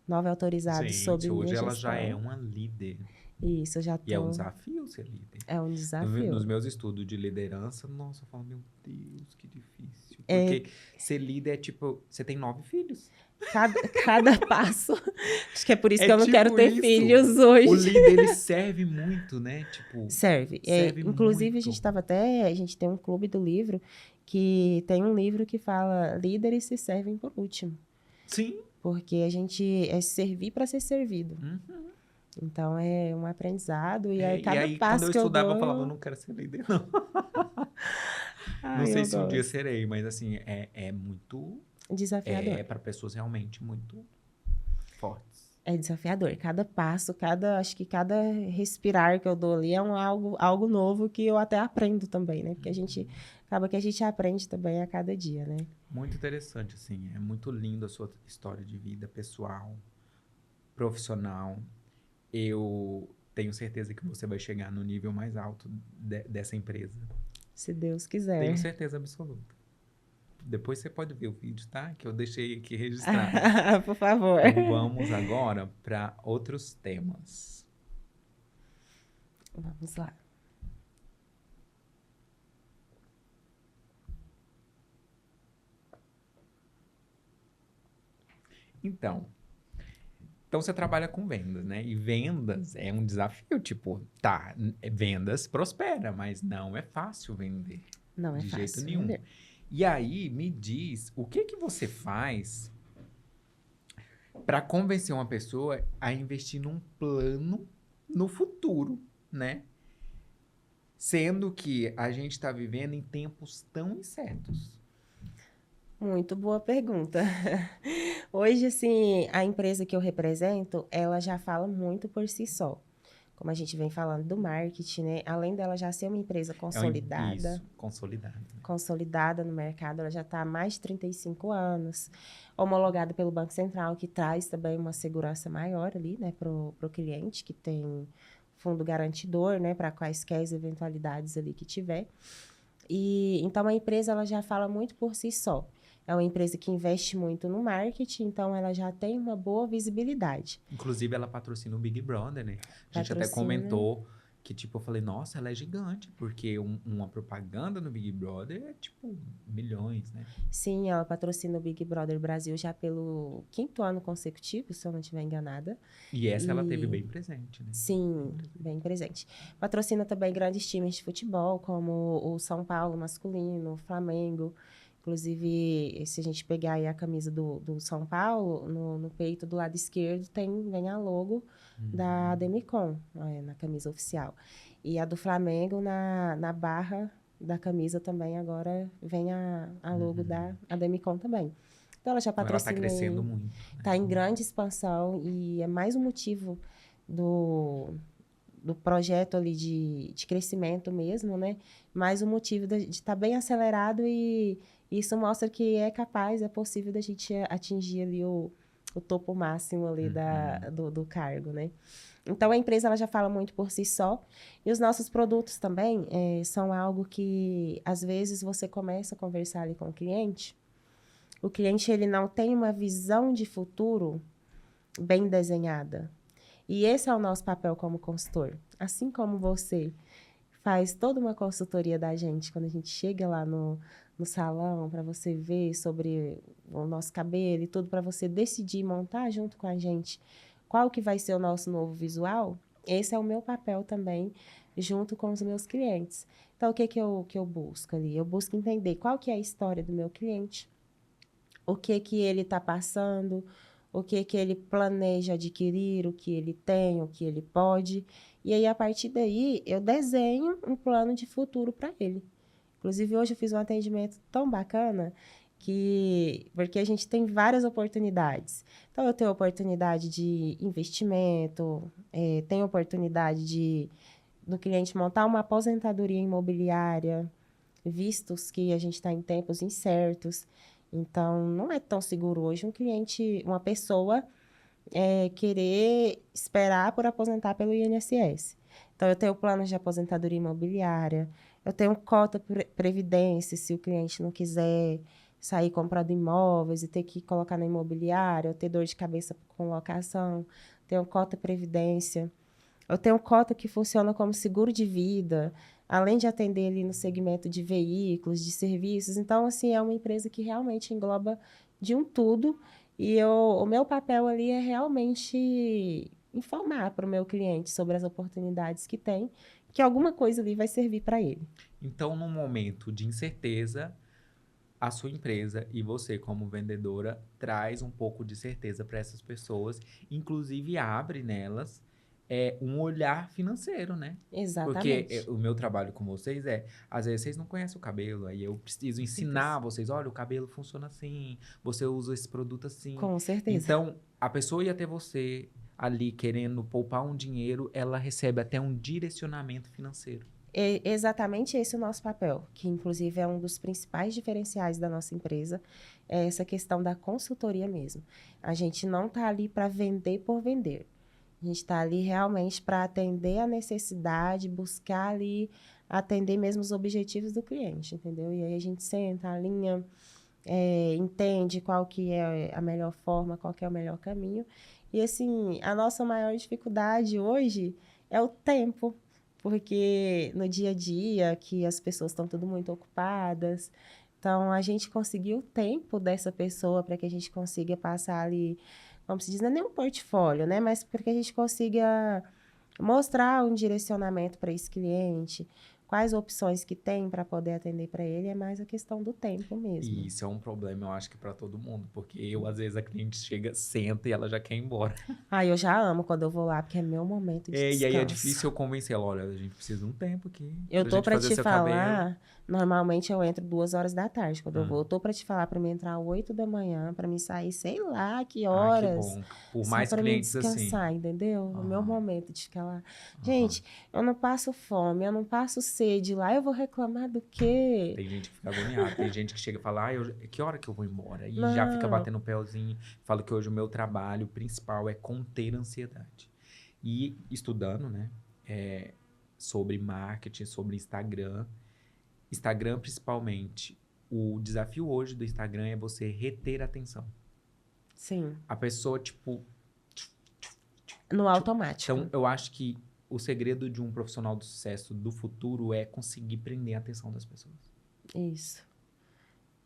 9 autorizados sob Gente, hoje minha ela já é gestão. uma líder. E isso eu já E é um tô, desafio ser líder. é um Nos desafio. meus estudos de liderança, nossa, eu falo, meu Deus, que difícil. É, Porque ser líder é tipo, você tem 9 filhos. cada passo, acho que é por isso É que eu não quero tipo ter isso. filhos O hoje. líder, ele serve muito, né? Tipo, Serve. serve Inclusive, muito. a gente tem um clube do livro que tem um livro que fala líderes se servem por último. Sim. Porque a gente é servir para ser servido. Uhum. Então, é um aprendizado e aí E cada aí, quando eu passo que eu estudava, eu falava, eu dou, não quero ser líder, não. Não ai, sei eu se um dia gosto. serei, mas assim, é muito. Desafiador. É para pessoas realmente muito fortes. É desafiador. Cada passo, acho que cada respirar que eu dou ali é algo novo que eu até aprendo também, né? Porque acaba que a gente aprende também a cada dia, né? Muito interessante, assim. É muito lindo a sua história de vida pessoal, profissional. Eu tenho certeza que você vai chegar no nível mais alto dessa empresa. Se Deus Tenho quiser. certeza absoluta. Depois você pode ver o vídeo, tá? Que eu deixei aqui registrado. Por favor. Então vamos agora para outros temas. Vamos lá. Então você trabalha com vendas, né? E vendas é um desafio, tipo, tá, vendas prospera, mas não é fácil vender. Não é De jeito fácil nenhum. vender. E aí, me diz, o que que você faz para convencer uma pessoa a investir num plano no futuro, né? Sendo que a gente está vivendo em tempos tão incertos. Muito boa pergunta. Hoje, assim, a empresa que eu represento, ela já fala muito por si só. Como a gente vem falando do marketing, né? Além dela já ser uma empresa consolidada, Isso, consolidado. Né? consolidada no mercado, ela já está há mais de 35 anos, homologada pelo Banco Central, que traz também uma segurança maior ali, né, para o cliente, que tem fundo garantidor, né, para quaisquer eventualidades ali que tiver. E então a empresa ela já fala muito por si só. É uma empresa que investe muito no marketing, então ela já tem uma boa visibilidade. Inclusive, ela patrocina o Big Brother, né? A gente até Patrocina. comentou que, tipo, eu falei, nossa, ela é gigante, porque uma propaganda no Big Brother é, tipo, milhões, né? Sim, ela patrocina o Big Brother Brasil já pelo 5º ano consecutivo, se eu não estiver enganada. E essa ela teve bem presente, né? Sim, bem presente. Patrocina também grandes times de futebol, como o São Paulo masculino, o Flamengo. Inclusive, se a gente pegar aí a camisa do São Paulo, no peito do lado esquerdo vem a logo da Demicon, na camisa oficial. E a do Flamengo, na barra da camisa também, agora vem a logo da Demicon também. Então, ela já Então, ela tá patrocina, crescendo muito. Né? está em grande expansão e é mais um motivo do projeto ali de crescimento mesmo, né? Mais um motivo de estar bem acelerado e isso mostra que é capaz, é possível da gente atingir ali o topo máximo ali do cargo, né? Então, a empresa ela já fala muito por si só. E os nossos produtos também são algo que, às vezes, você começa a conversar ali com o cliente ele não tem uma visão de futuro bem desenhada. E esse é o nosso papel como consultor. Assim como você faz toda uma consultoria da gente, quando a gente chega lá no salão, para você ver sobre o nosso cabelo e tudo, para você decidir montar junto com a gente qual que vai ser o nosso novo visual, esse é o meu papel também, junto com os meus clientes. Então, o que eu busco ali? Eu busco entender qual que é a história do meu cliente, o que ele está passando, o que ele planeja adquirir, o que ele tem, o que ele pode. E aí, a partir daí, eu desenho um plano de futuro para ele. Inclusive, hoje eu fiz um atendimento tão bacana porque a gente tem várias oportunidades. Então, eu tenho oportunidade de investimento, tenho oportunidade do cliente montar uma aposentadoria imobiliária, vistos que a gente está em tempos incertos. Então, não é tão seguro hoje uma pessoa querer esperar por aposentar pelo INSS. Então, eu tenho planos de aposentadoria imobiliária, eu tenho cota previdência, se o cliente não quiser sair comprando imóveis e ter que colocar na imobiliária, eu ter dor de cabeça com locação, tenho cota previdência. Eu tenho cota que funciona como seguro de vida, além de atender ali no segmento de veículos, de serviços. Então, assim, é uma empresa que realmente engloba de um tudo. E o meu papel ali é realmente informar para o meu cliente sobre as oportunidades que tem, que alguma coisa ali vai servir para ele. Então, num momento de incerteza, a sua empresa e você, como vendedora, traz um pouco de certeza para essas pessoas, inclusive abre nelas um olhar financeiro, né? Exatamente. Porque o meu trabalho com vocês às vezes vocês não conhecem o cabelo, aí eu preciso ensinar vocês, olha, o cabelo funciona assim, você usa esse produto assim. Com certeza. Então, a pessoa ia ter você ali querendo poupar um dinheiro, ela recebe até um direcionamento financeiro. É exatamente esse o nosso papel, que inclusive é um dos principais diferenciais da nossa empresa, é essa questão da consultoria mesmo. A gente não está ali para vender por vender. A gente está ali realmente para atender a necessidade, buscar ali atender mesmo os objetivos do cliente, entendeu? E aí a gente senta, alinha entende qual que é a melhor forma, qual que é o melhor caminho. E, assim, a nossa maior dificuldade hoje é o tempo, porque no dia a dia, que as pessoas estão tudo muito ocupadas, então a gente conseguir o tempo dessa pessoa para que a gente consiga passar ali, como se diz, não é nem um portfólio, né? Mas para que a gente consiga mostrar um direcionamento para esse cliente, quais opções que tem para poder atender para ele, é mais a questão do tempo mesmo. E isso é um problema, eu acho que para todo mundo, porque eu, às vezes, a cliente chega, senta e ela já quer ir embora. Ah, eu já amo quando eu vou lá, porque é meu momento de E aí é descanso. difícil eu convencer ela, olha, a gente precisa de um tempo aqui Eu pra tô gente para fazer te seu cabelo. falar, normalmente eu entro 2 horas da tarde quando eu Ah, vou. Eu tô para te falar para mim entrar 8 da manhã, para mim sair, sei lá que que horas, bom. Por só mais para mim clientes assim. descansar, entendeu? O meu Aham, momento de ficar lá. aham. Gente, eu não passo fome, eu não passo sede lá, eu vou reclamar do quê? Tem gente que fica agoniada, tem gente que chega e fala, que hora que eu vou embora? E já fica Não, batendo o pezinho. Falo que hoje o meu trabalho principal é conter a ansiedade. E estudando, né, sobre marketing, sobre Instagram. Instagram, principalmente. O desafio hoje do Instagram é você reter a atenção. sim, A pessoa, tipo. no Então, automático. eu acho que o segredo de um profissional do sucesso do futuro é conseguir prender a atenção das pessoas. Isso.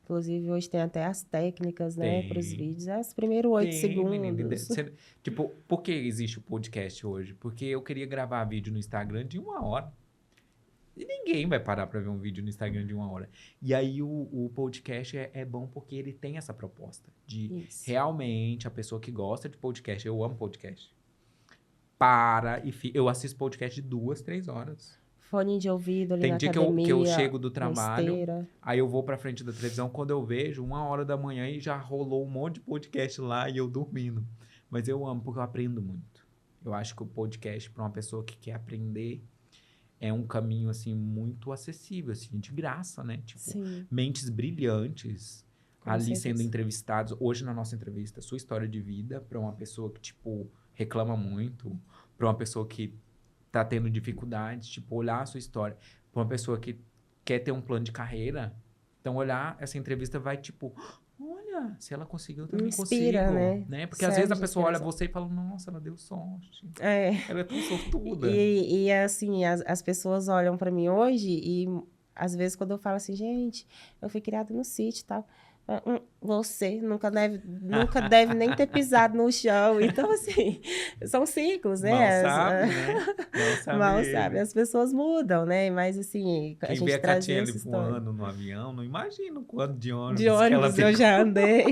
Inclusive, hoje tem até as técnicas, né, para os Tem. vídeos. É os primeiros 8 Tem, menina. segundos. Tipo, por que existe o podcast hoje? Porque eu queria gravar vídeo no Instagram de 1 hora. E ninguém vai parar para ver um vídeo no Instagram de 1 hora. E aí o podcast é bom porque ele tem essa proposta de Isso. realmente a pessoa que gosta de podcast, eu amo podcast, eu assisto podcast de 2, 3 horas. Fone de ouvido ali Tem na dia que eu academia, chego do na trabalho, esteira. aí eu vou pra frente da televisão, quando eu vejo, 1 hora da manhã e já rolou um monte de podcast lá e eu dormindo. Mas eu amo porque eu aprendo muito. Eu acho que o podcast, para uma pessoa que quer aprender, é um caminho, assim, muito acessível, assim, de graça, né? Tipo, Sim, mentes brilhantes com ali sendo certeza. entrevistados. Hoje, na nossa entrevista, sua história de vida para uma pessoa que, tipo, reclama muito, para uma pessoa que tá tendo dificuldades, tipo, olhar a sua história. Para uma pessoa que quer ter um plano de carreira, então olhar essa entrevista vai, tipo, olha, se ela conseguiu, eu também Inspira, consigo, né? né? Porque às vezes Serve a de pessoa olha inspiração. você e fala, nossa, ela deu sorte. É. Ela é tão sortuda. E assim, as pessoas olham para mim hoje e às vezes quando eu falo assim, gente, eu fui criada no sítio e tal. Você nunca deve nem ter pisado no chão. Então, assim, são ciclos, Mal né? sabe, né? Mal sabe Mal sabe, ele. as pessoas mudam, né? Mas, assim, a Quem vê gente a trazer Catiele essa história. voando no avião, não imagina o quanto de De ônibus que ela ônibus eu pegou. já andei.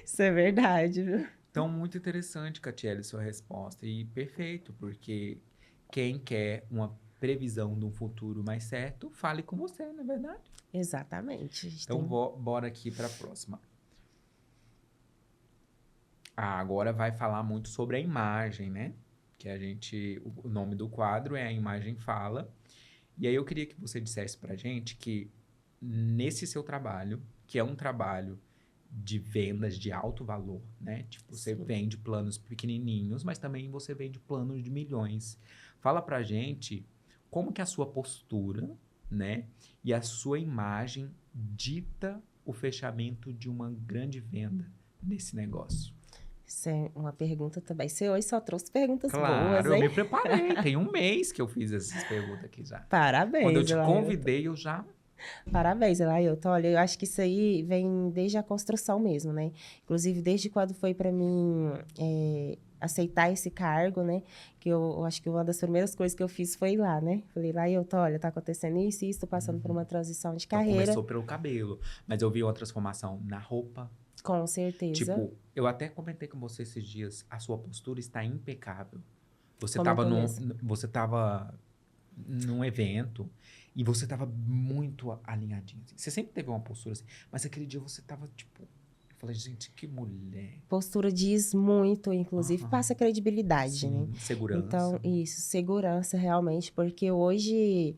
Isso é verdade, viu? Então, muito interessante, Catiele, sua resposta. E perfeito, porque quem quer uma previsão de um futuro mais certo, fale com você, não é verdade? Exatamente. A gente Então, tem... bora aqui para a próxima. Agora vai falar muito sobre a imagem, né? Que o nome do quadro é A Imagem Fala. E aí eu queria que você dissesse pra gente que nesse seu trabalho, que é um trabalho de vendas de alto valor, né? Tipo, você Sim. vende planos pequenininhos, mas também você vende planos de milhões. Fala pra gente como que a sua postura, né, e a sua imagem dita o fechamento de uma grande venda nesse negócio. Isso é uma pergunta também. Você hoje só trouxe perguntas boas, Claro, eu hein? me preparei. Tem um mês que eu fiz essas perguntas aqui já. Quando eu Parabéns, te Elailton. convidei, eu já. Parabéns, Elailton. Olha, eu acho que isso aí vem desde a construção mesmo, né? Inclusive, desde quando foi para mim aceitar esse cargo, né? Que eu acho que uma das primeiras coisas que eu fiz foi ir lá, né? Falei, Elailton, olha, tá acontecendo isso e isso, tô passando por uma transição de Então carreira. começou pelo cabelo, mas eu vi uma transformação na roupa. Com certeza. Tipo, eu até comentei com você esses dias, a sua postura está impecável. Você Comentou mesmo. tava num evento e você tava muito alinhadinho. Assim. Você sempre teve uma postura assim, mas aquele dia você tava tipo, eu falei, gente, que mulher. Postura diz muito, inclusive, Aham. passa credibilidade, né? Sim, segurança. Então, isso, segurança realmente, porque hoje,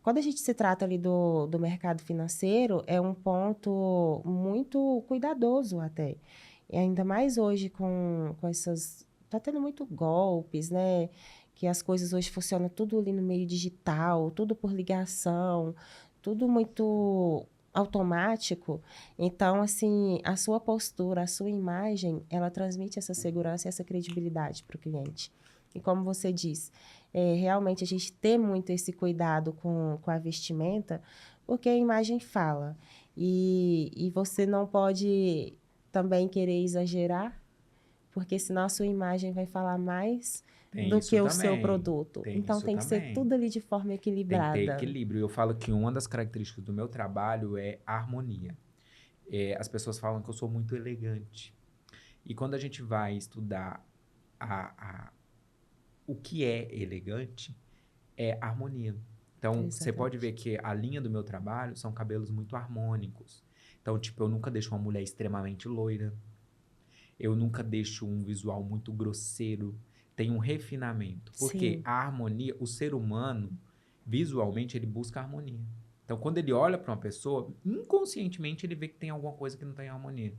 quando a gente se trata ali do mercado financeiro, é um ponto muito cuidadoso até. E ainda mais hoje com essas... Tá tendo muito golpes, né? Que as coisas hoje funcionam tudo ali no meio digital, tudo por ligação, tudo muito automático. Então, assim, a sua postura, a sua imagem, ela transmite essa segurança e essa credibilidade para o cliente. E como você diz, realmente a gente ter muito esse cuidado com a vestimenta, porque a imagem fala. E você não pode também querer exagerar, porque senão a sua imagem vai falar mais Tem do isso que o seu também. produto. Tem Então, isso tem que ser também. tudo ali de forma Tem que ter equilibrada. equilíbrio. Eu falo que uma das características do meu trabalho é a harmonia. As pessoas falam que eu sou muito elegante. E quando a gente vai estudar o que é elegante, é harmonia. Então, você pode ver Exatamente. que a linha do meu trabalho são cabelos muito harmônicos. Então, tipo, eu nunca deixo uma mulher extremamente loira. Eu nunca deixo um visual muito grosseiro. Tem um refinamento. Porque Sim, a harmonia, o ser humano, visualmente, ele busca harmonia. Então, quando ele olha para uma pessoa, inconscientemente ele vê que tem alguma coisa que não está em harmonia.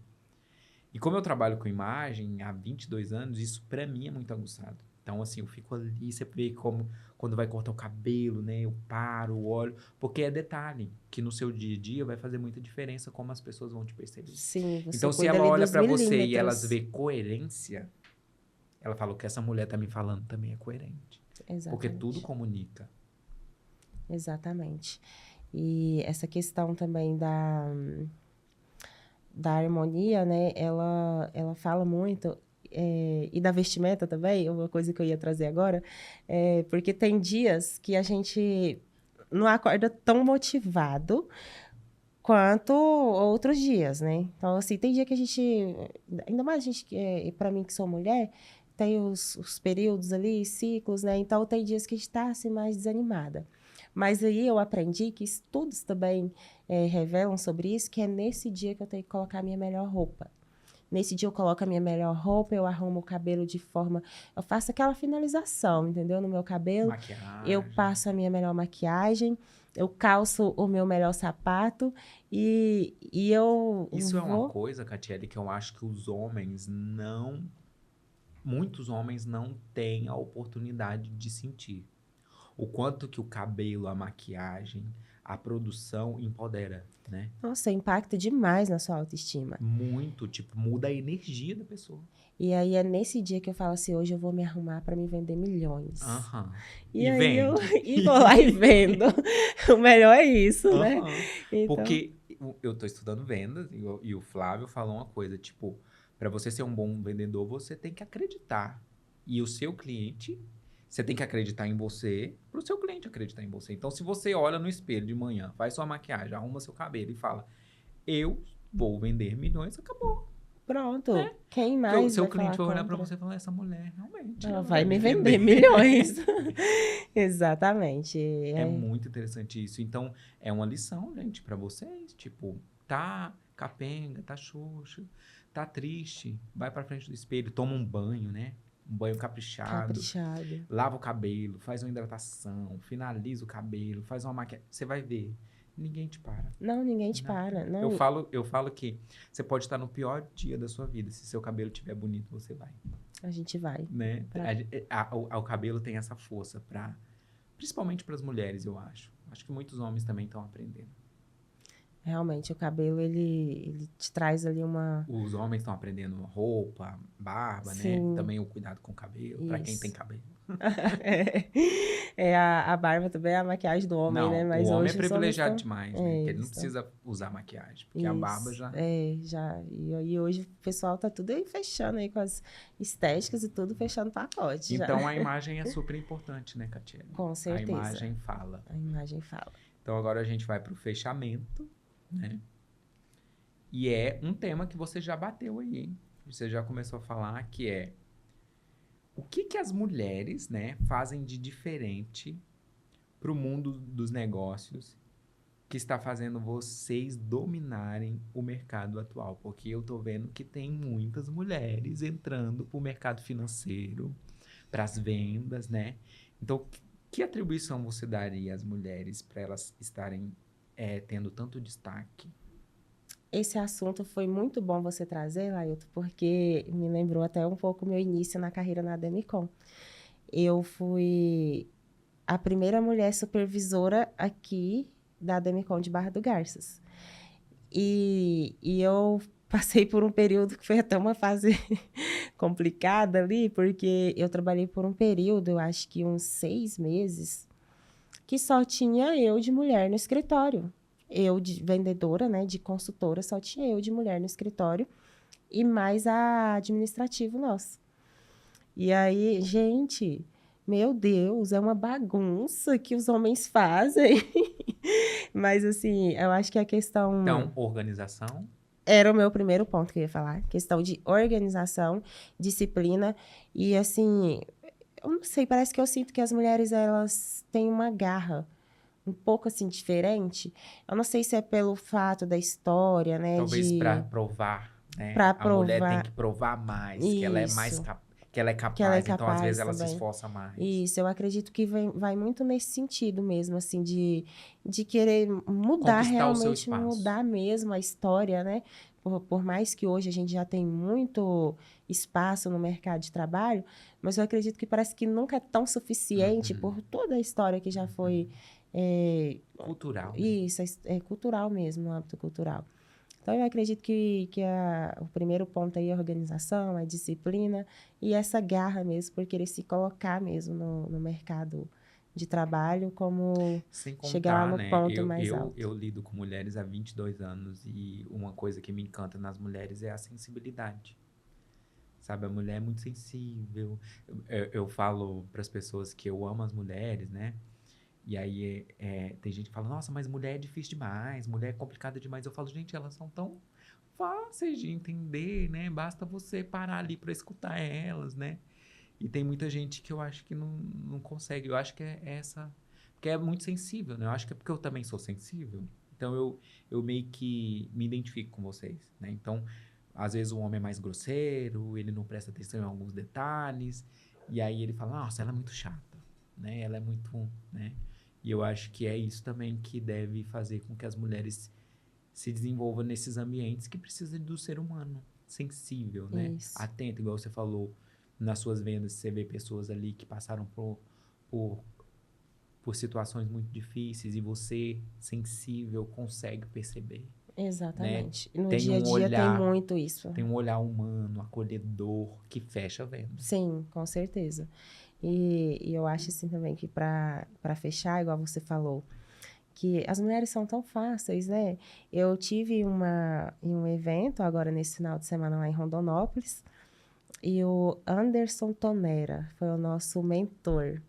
E como eu trabalho com imagem há 22 anos, isso para mim é muito aguçado. Então, assim, eu fico ali, você vê como quando vai cortar o cabelo, né? Eu paro, olho, porque é detalhe que no seu dia a dia vai fazer muita diferença como as pessoas vão te perceber. sim, você Então, se cuida ela ali olha dos para você e elas milímetros. vê coerência, ela fala: o que essa mulher tá me falando também é coerente. Porque tudo Exatamente. comunica. Exatamente. E essa questão também da harmonia, né? Ela fala muito, e da vestimenta também, uma coisa que eu ia trazer agora, porque tem dias que a gente não acorda tão motivado quanto outros dias, né? Então, assim, tem dia que a gente, ainda mais a gente, para mim que sou mulher, tem os períodos ali, ciclos, né? Então, tem dias que a gente está assim, mais desanimada. Mas aí eu aprendi que estudos também revelam sobre isso, que é nesse dia que eu tenho que colocar a minha melhor roupa. Nesse dia eu coloco a minha melhor roupa, eu arrumo o cabelo de forma... Eu faço aquela finalização, entendeu? No meu cabelo. Eu Maquiagem. passo a minha melhor maquiagem, eu calço o meu melhor sapato e eu Isso é uma vou... coisa, Catiele, que eu acho que os homens não. Muitos homens não têm a oportunidade de sentir. O quanto que o cabelo, a maquiagem, a produção empodera, né? Nossa, impacta demais na sua autoestima. Muito, tipo, muda a energia da pessoa. E aí é nesse dia que eu falo assim, hoje eu vou me arrumar para me vender milhões. Aham. E E aí eu vende. e vou lá e vendo. O melhor é isso, né? Aham. Então, Porque eu tô estudando vendas e o Flávio falou uma coisa, tipo, para você ser um bom vendedor, você tem que acreditar. E o seu cliente, você tem que acreditar em você, pro seu cliente acreditar em você. Então, se você olha no espelho de manhã, faz sua maquiagem, arruma seu cabelo e fala: eu vou vender milhões, acabou, pronto. né? Quem Porque o mais seu vai cliente falar vai olhar para contra? você e falar: essa mulher, realmente, Ela ela vai vai me me vender vender. milhões. Exatamente. É muito interessante isso. Então, é uma lição, gente, pra vocês. Tipo, tá capenga, tá xoxo, tá triste, vai pra frente do espelho, toma um banho, né? Um banho caprichado, Caprichado. lava o cabelo, faz uma hidratação, finaliza o cabelo, faz uma maquiagem. Você vai ver, ninguém te para. Não, ninguém te Nada. para. Eu Não, falo, eu falo que você pode estar no pior dia da sua vida. Se seu cabelo estiver bonito, você vai, a gente vai. né? Pra- O cabelo tem essa força pra principalmente para as mulheres, eu acho. Acho que muitos homens também estão aprendendo. Realmente, o cabelo, ele te traz ali uma... Os homens estão aprendendo roupa, barba, né? Sim, Também o cuidado com o cabelo, para quem tem isso. cabelo. A barba também é a maquiagem do homem, né? Não, o Mas homem é hoje os homens privilegiado estão... demais, né? É, Que ele não eles estão... precisa usar maquiagem, porque a barba Isso, já. já. E hoje o pessoal tá tudo aí fechando aí com as estéticas e tudo fechando pacote já. Então a imagem é super importante, né, Catiele? Com A certeza. imagem fala. A imagem fala. Então agora a gente vai para o fechamento, né? E é um tema que você já bateu aí, hein? Você já começou a falar que é o que as mulheres, né, fazem de diferente para o mundo dos negócios que está fazendo vocês dominarem o mercado atual? Porque eu tô vendo que tem muitas mulheres entrando para o mercado financeiro, para as vendas, né? Então, que atribuição você daria às mulheres para elas estarem tendo tanto destaque? Esse assunto foi muito bom você trazer, Lailton, porque me lembrou até um pouco o meu início na carreira na Demicon. Eu fui a primeira mulher supervisora aqui da Demicon de Barra do Garças. E eu passei por um período que foi até uma fase complicada ali, porque eu trabalhei por um período, eu acho que uns 6 meses, que só tinha eu de mulher no escritório. Eu de vendedora, né, de consultora, só tinha eu de mulher no escritório e mais a administrativo nosso. E aí, gente, meu Deus, é uma bagunça que os homens fazem. Mas assim, eu acho que a questão Então, organização. era o meu primeiro ponto que eu ia falar, questão de organização, disciplina e assim, eu não sei, parece que eu sinto que as mulheres elas têm uma garra um pouco assim diferente. Eu não sei se é pelo fato da história, né, Talvez para de provar, né? para A mulher tem provar que provar mais, que ela é mais isso, que ela é que ela é capaz, então às vezes capaz ela se também. esforça mais. Isso, eu acredito que vai muito nesse sentido mesmo, assim, de querer mudar, Conquistar o seu realmente espaço. mudar mesmo a história, né? Por mais que hoje a gente já tem muito espaço no mercado de trabalho, mas eu acredito que parece que nunca é tão suficiente Uhum. por toda a história que já foi. É, Cultural, né? isso, é cultural mesmo, no âmbito cultural. Então, eu acredito que o primeiro ponto aí é a organização, a disciplina e essa garra mesmo por querer se colocar mesmo no mercado de trabalho como Sem chegar lá contar, no né? ponto mais alto. Eu lido com mulheres há 22 anos e uma coisa que me encanta nas mulheres é a sensibilidade. Sabe, a mulher é muito sensível. Eu falo para as pessoas que eu amo as mulheres, né? E aí tem gente que fala, nossa, mas mulher é difícil demais, mulher é complicada demais. Eu falo, gente, elas são tão fáceis de entender, né? Basta você parar ali para escutar elas, né? E tem muita gente que eu acho que não consegue. Eu acho que é essa. Porque é muito sensível, né? Eu acho que é porque eu também sou sensível. Então eu meio que me identifico com vocês, né? Então, às vezes o homem é mais grosseiro, ele não presta atenção em alguns detalhes. E aí ele fala, nossa, ela é muito chata, né? Ela é muito, né? E eu acho que é isso também que deve fazer com que as mulheres se desenvolvam nesses ambientes que precisa do ser humano sensível, né? Isso, Atento, igual você falou, nas suas vendas, você vê pessoas ali que passaram por, por situações muito difíceis e você, sensível, consegue perceber, né? exatamente. No Tem dia a um dia tem olhar, muito isso. tem um olhar humano, acolhedor, que fecha a venda. Sim, com certeza. E eu acho assim também que para fechar, igual você falou, que as mulheres são tão fáceis, né? Eu tive em um evento agora nesse final de semana lá em Rondonópolis. E o Anderson Tonera foi o nosso mentor.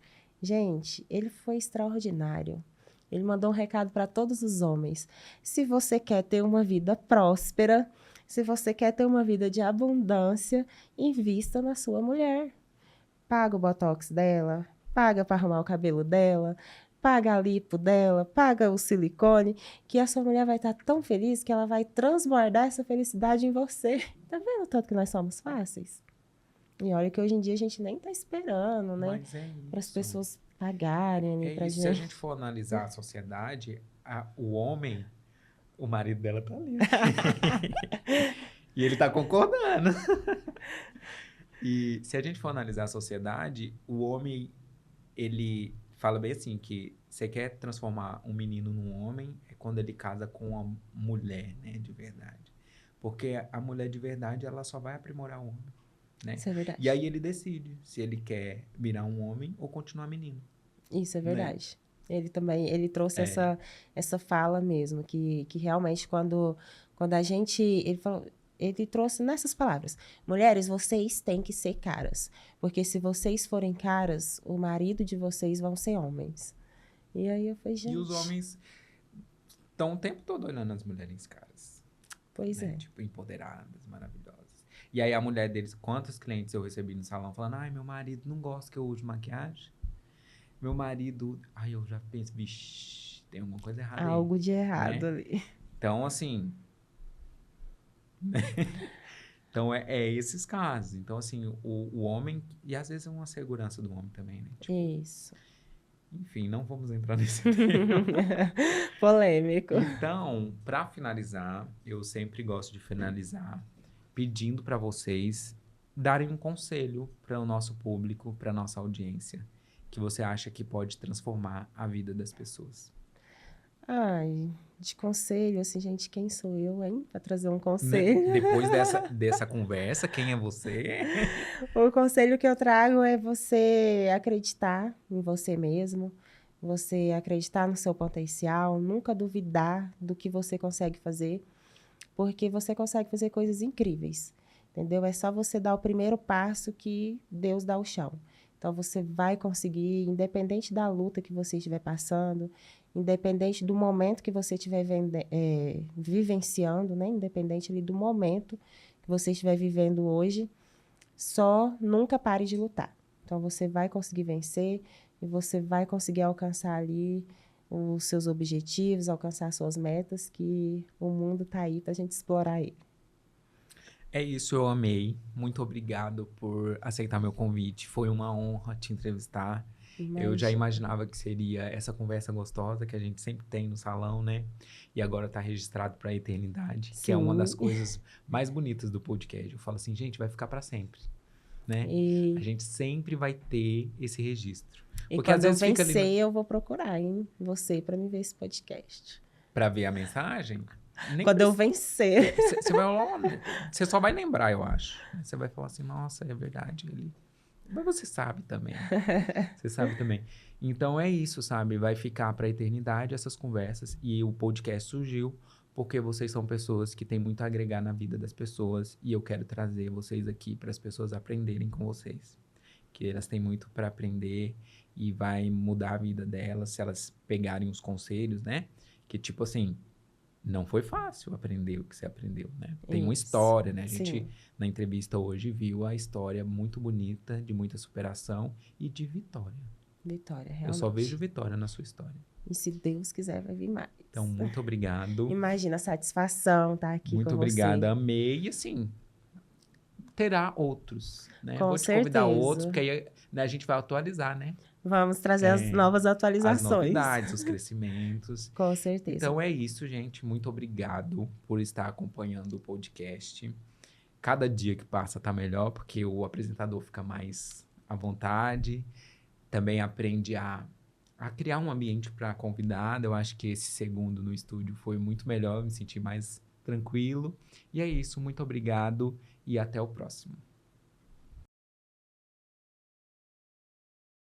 Gente, ele foi extraordinário. Ele mandou um recado para todos os homens. Se você quer ter uma vida próspera, se você quer ter uma vida de abundância, invista na sua mulher. Paga o botox dela, paga para arrumar o cabelo dela, paga a lipo dela, paga o silicone, que a sua mulher vai estar tão feliz que ela vai transbordar essa felicidade em você. Tá vendo o tanto que nós somos fáceis? E olha que hoje em dia a gente nem tá esperando, né? Mas é Para as isso. pessoas pagarem ali É pra isso. Se a gente. gente for analisar a sociedade, o homem, o marido dela tá ali. E ele tá concordando. E se a gente for analisar a sociedade, o homem, ele fala bem assim, que você quer transformar um menino num homem é quando ele casa com uma mulher, né, de verdade. Porque a mulher de verdade, ela só vai aprimorar o homem, né? Isso é E verdade. aí ele decide se ele quer virar um homem ou continuar menino, Isso é né? verdade. Ele também, ele trouxe É, essa fala mesmo, que realmente quando a gente, ele falou, ele trouxe nessas palavras, mulheres, vocês têm que ser caras, porque se vocês forem caras, o marido de vocês vão ser homens. E aí eu falei, e os gente, homens estão o tempo todo olhando as mulheres caras, pois né? é. Tipo, empoderadas, maravilhosas. E aí a mulher deles, quantos clientes eu recebi no salão falando, ai, meu marido não gosta que eu use maquiagem. Meu marido, ai, eu já penso, vixe, tem alguma coisa errada aí, Algo de errado né? ali. Então, assim, então é esses casos. Então, assim, o homem, e às vezes é uma segurança do homem também, né? Tipo, Isso. enfim, não vamos entrar nesse tema. Polêmico. Então, para finalizar, eu sempre gosto de finalizar pedindo para vocês darem um conselho para o nosso público, para nossa audiência, que você acha que pode transformar a vida das pessoas. Ai, de conselho, assim, gente, quem sou eu, hein? Pra trazer um Né? conselho. Depois dessa conversa, quem é você? O conselho que eu trago é você acreditar em você mesmo, você acreditar no seu potencial, nunca duvidar do que você consegue fazer, porque você consegue fazer coisas incríveis, entendeu? É só você dar o primeiro passo que Deus dá o chão. Então, você vai conseguir, independente da luta que você estiver passando, independente do momento que você estiver vivenciando, né? Independente ali do momento que você estiver vivendo hoje, só nunca pare de lutar. Então, você vai conseguir vencer e você vai conseguir alcançar ali os seus objetivos, alcançar suas metas, que o mundo tá aí pra gente explorar ele. É isso, eu amei. Muito obrigado por aceitar meu convite. Foi uma honra te entrevistar. Eu já Imagina. imaginava que seria essa conversa gostosa que a gente sempre tem no salão, né? E agora tá registrado para a eternidade, que é uma das Sim. coisas mais bonitas do podcast. Eu falo assim, gente, vai ficar para sempre, né? A E, gente sempre vai ter esse registro. e Porque às quando eu vezes fica ali vencer, eu vou procurar, hein? Você para me ver esse podcast. para ver a mensagem, nem Quando eu precisa. vencer. Você vai lá, você só vai lembrar, eu acho. Você vai falar assim, nossa, é verdade, ele. Mas você sabe também. Você sabe também. Então é isso, sabe? Vai ficar para a eternidade essas conversas. E o podcast surgiu porque vocês são pessoas que têm muito a agregar na vida das pessoas. E eu quero trazer vocês aqui para as pessoas aprenderem com vocês. Que elas têm muito para aprender e vai mudar a vida delas se elas pegarem os conselhos, né? Que tipo assim, não foi fácil aprender o que você aprendeu, né? Tem uma Isso. história, né? A gente, Sim. na entrevista hoje, viu a história muito bonita, de muita superação e de vitória. Vitória, Eu só vejo realmente. vitória na sua história. E se Deus quiser, vai vir mais. Então, muito obrigado. Imagina a satisfação estar aqui Muito com obrigado. você. Amei. E assim, terá outros, né? Com Vou te convidar outros, certeza. porque aí né, a gente vai atualizar, né? Vamos trazer as É, novas as atualizações. novidades, os crescimentos. Com certeza. Então é isso, gente. Muito obrigado por estar acompanhando o podcast. Cada dia que passa tá melhor, porque o apresentador fica mais à vontade, também aprende a criar um ambiente para convidado. Eu acho que esse segundo no estúdio foi muito melhor, me senti mais tranquilo. E é isso, muito obrigado e até o próximo.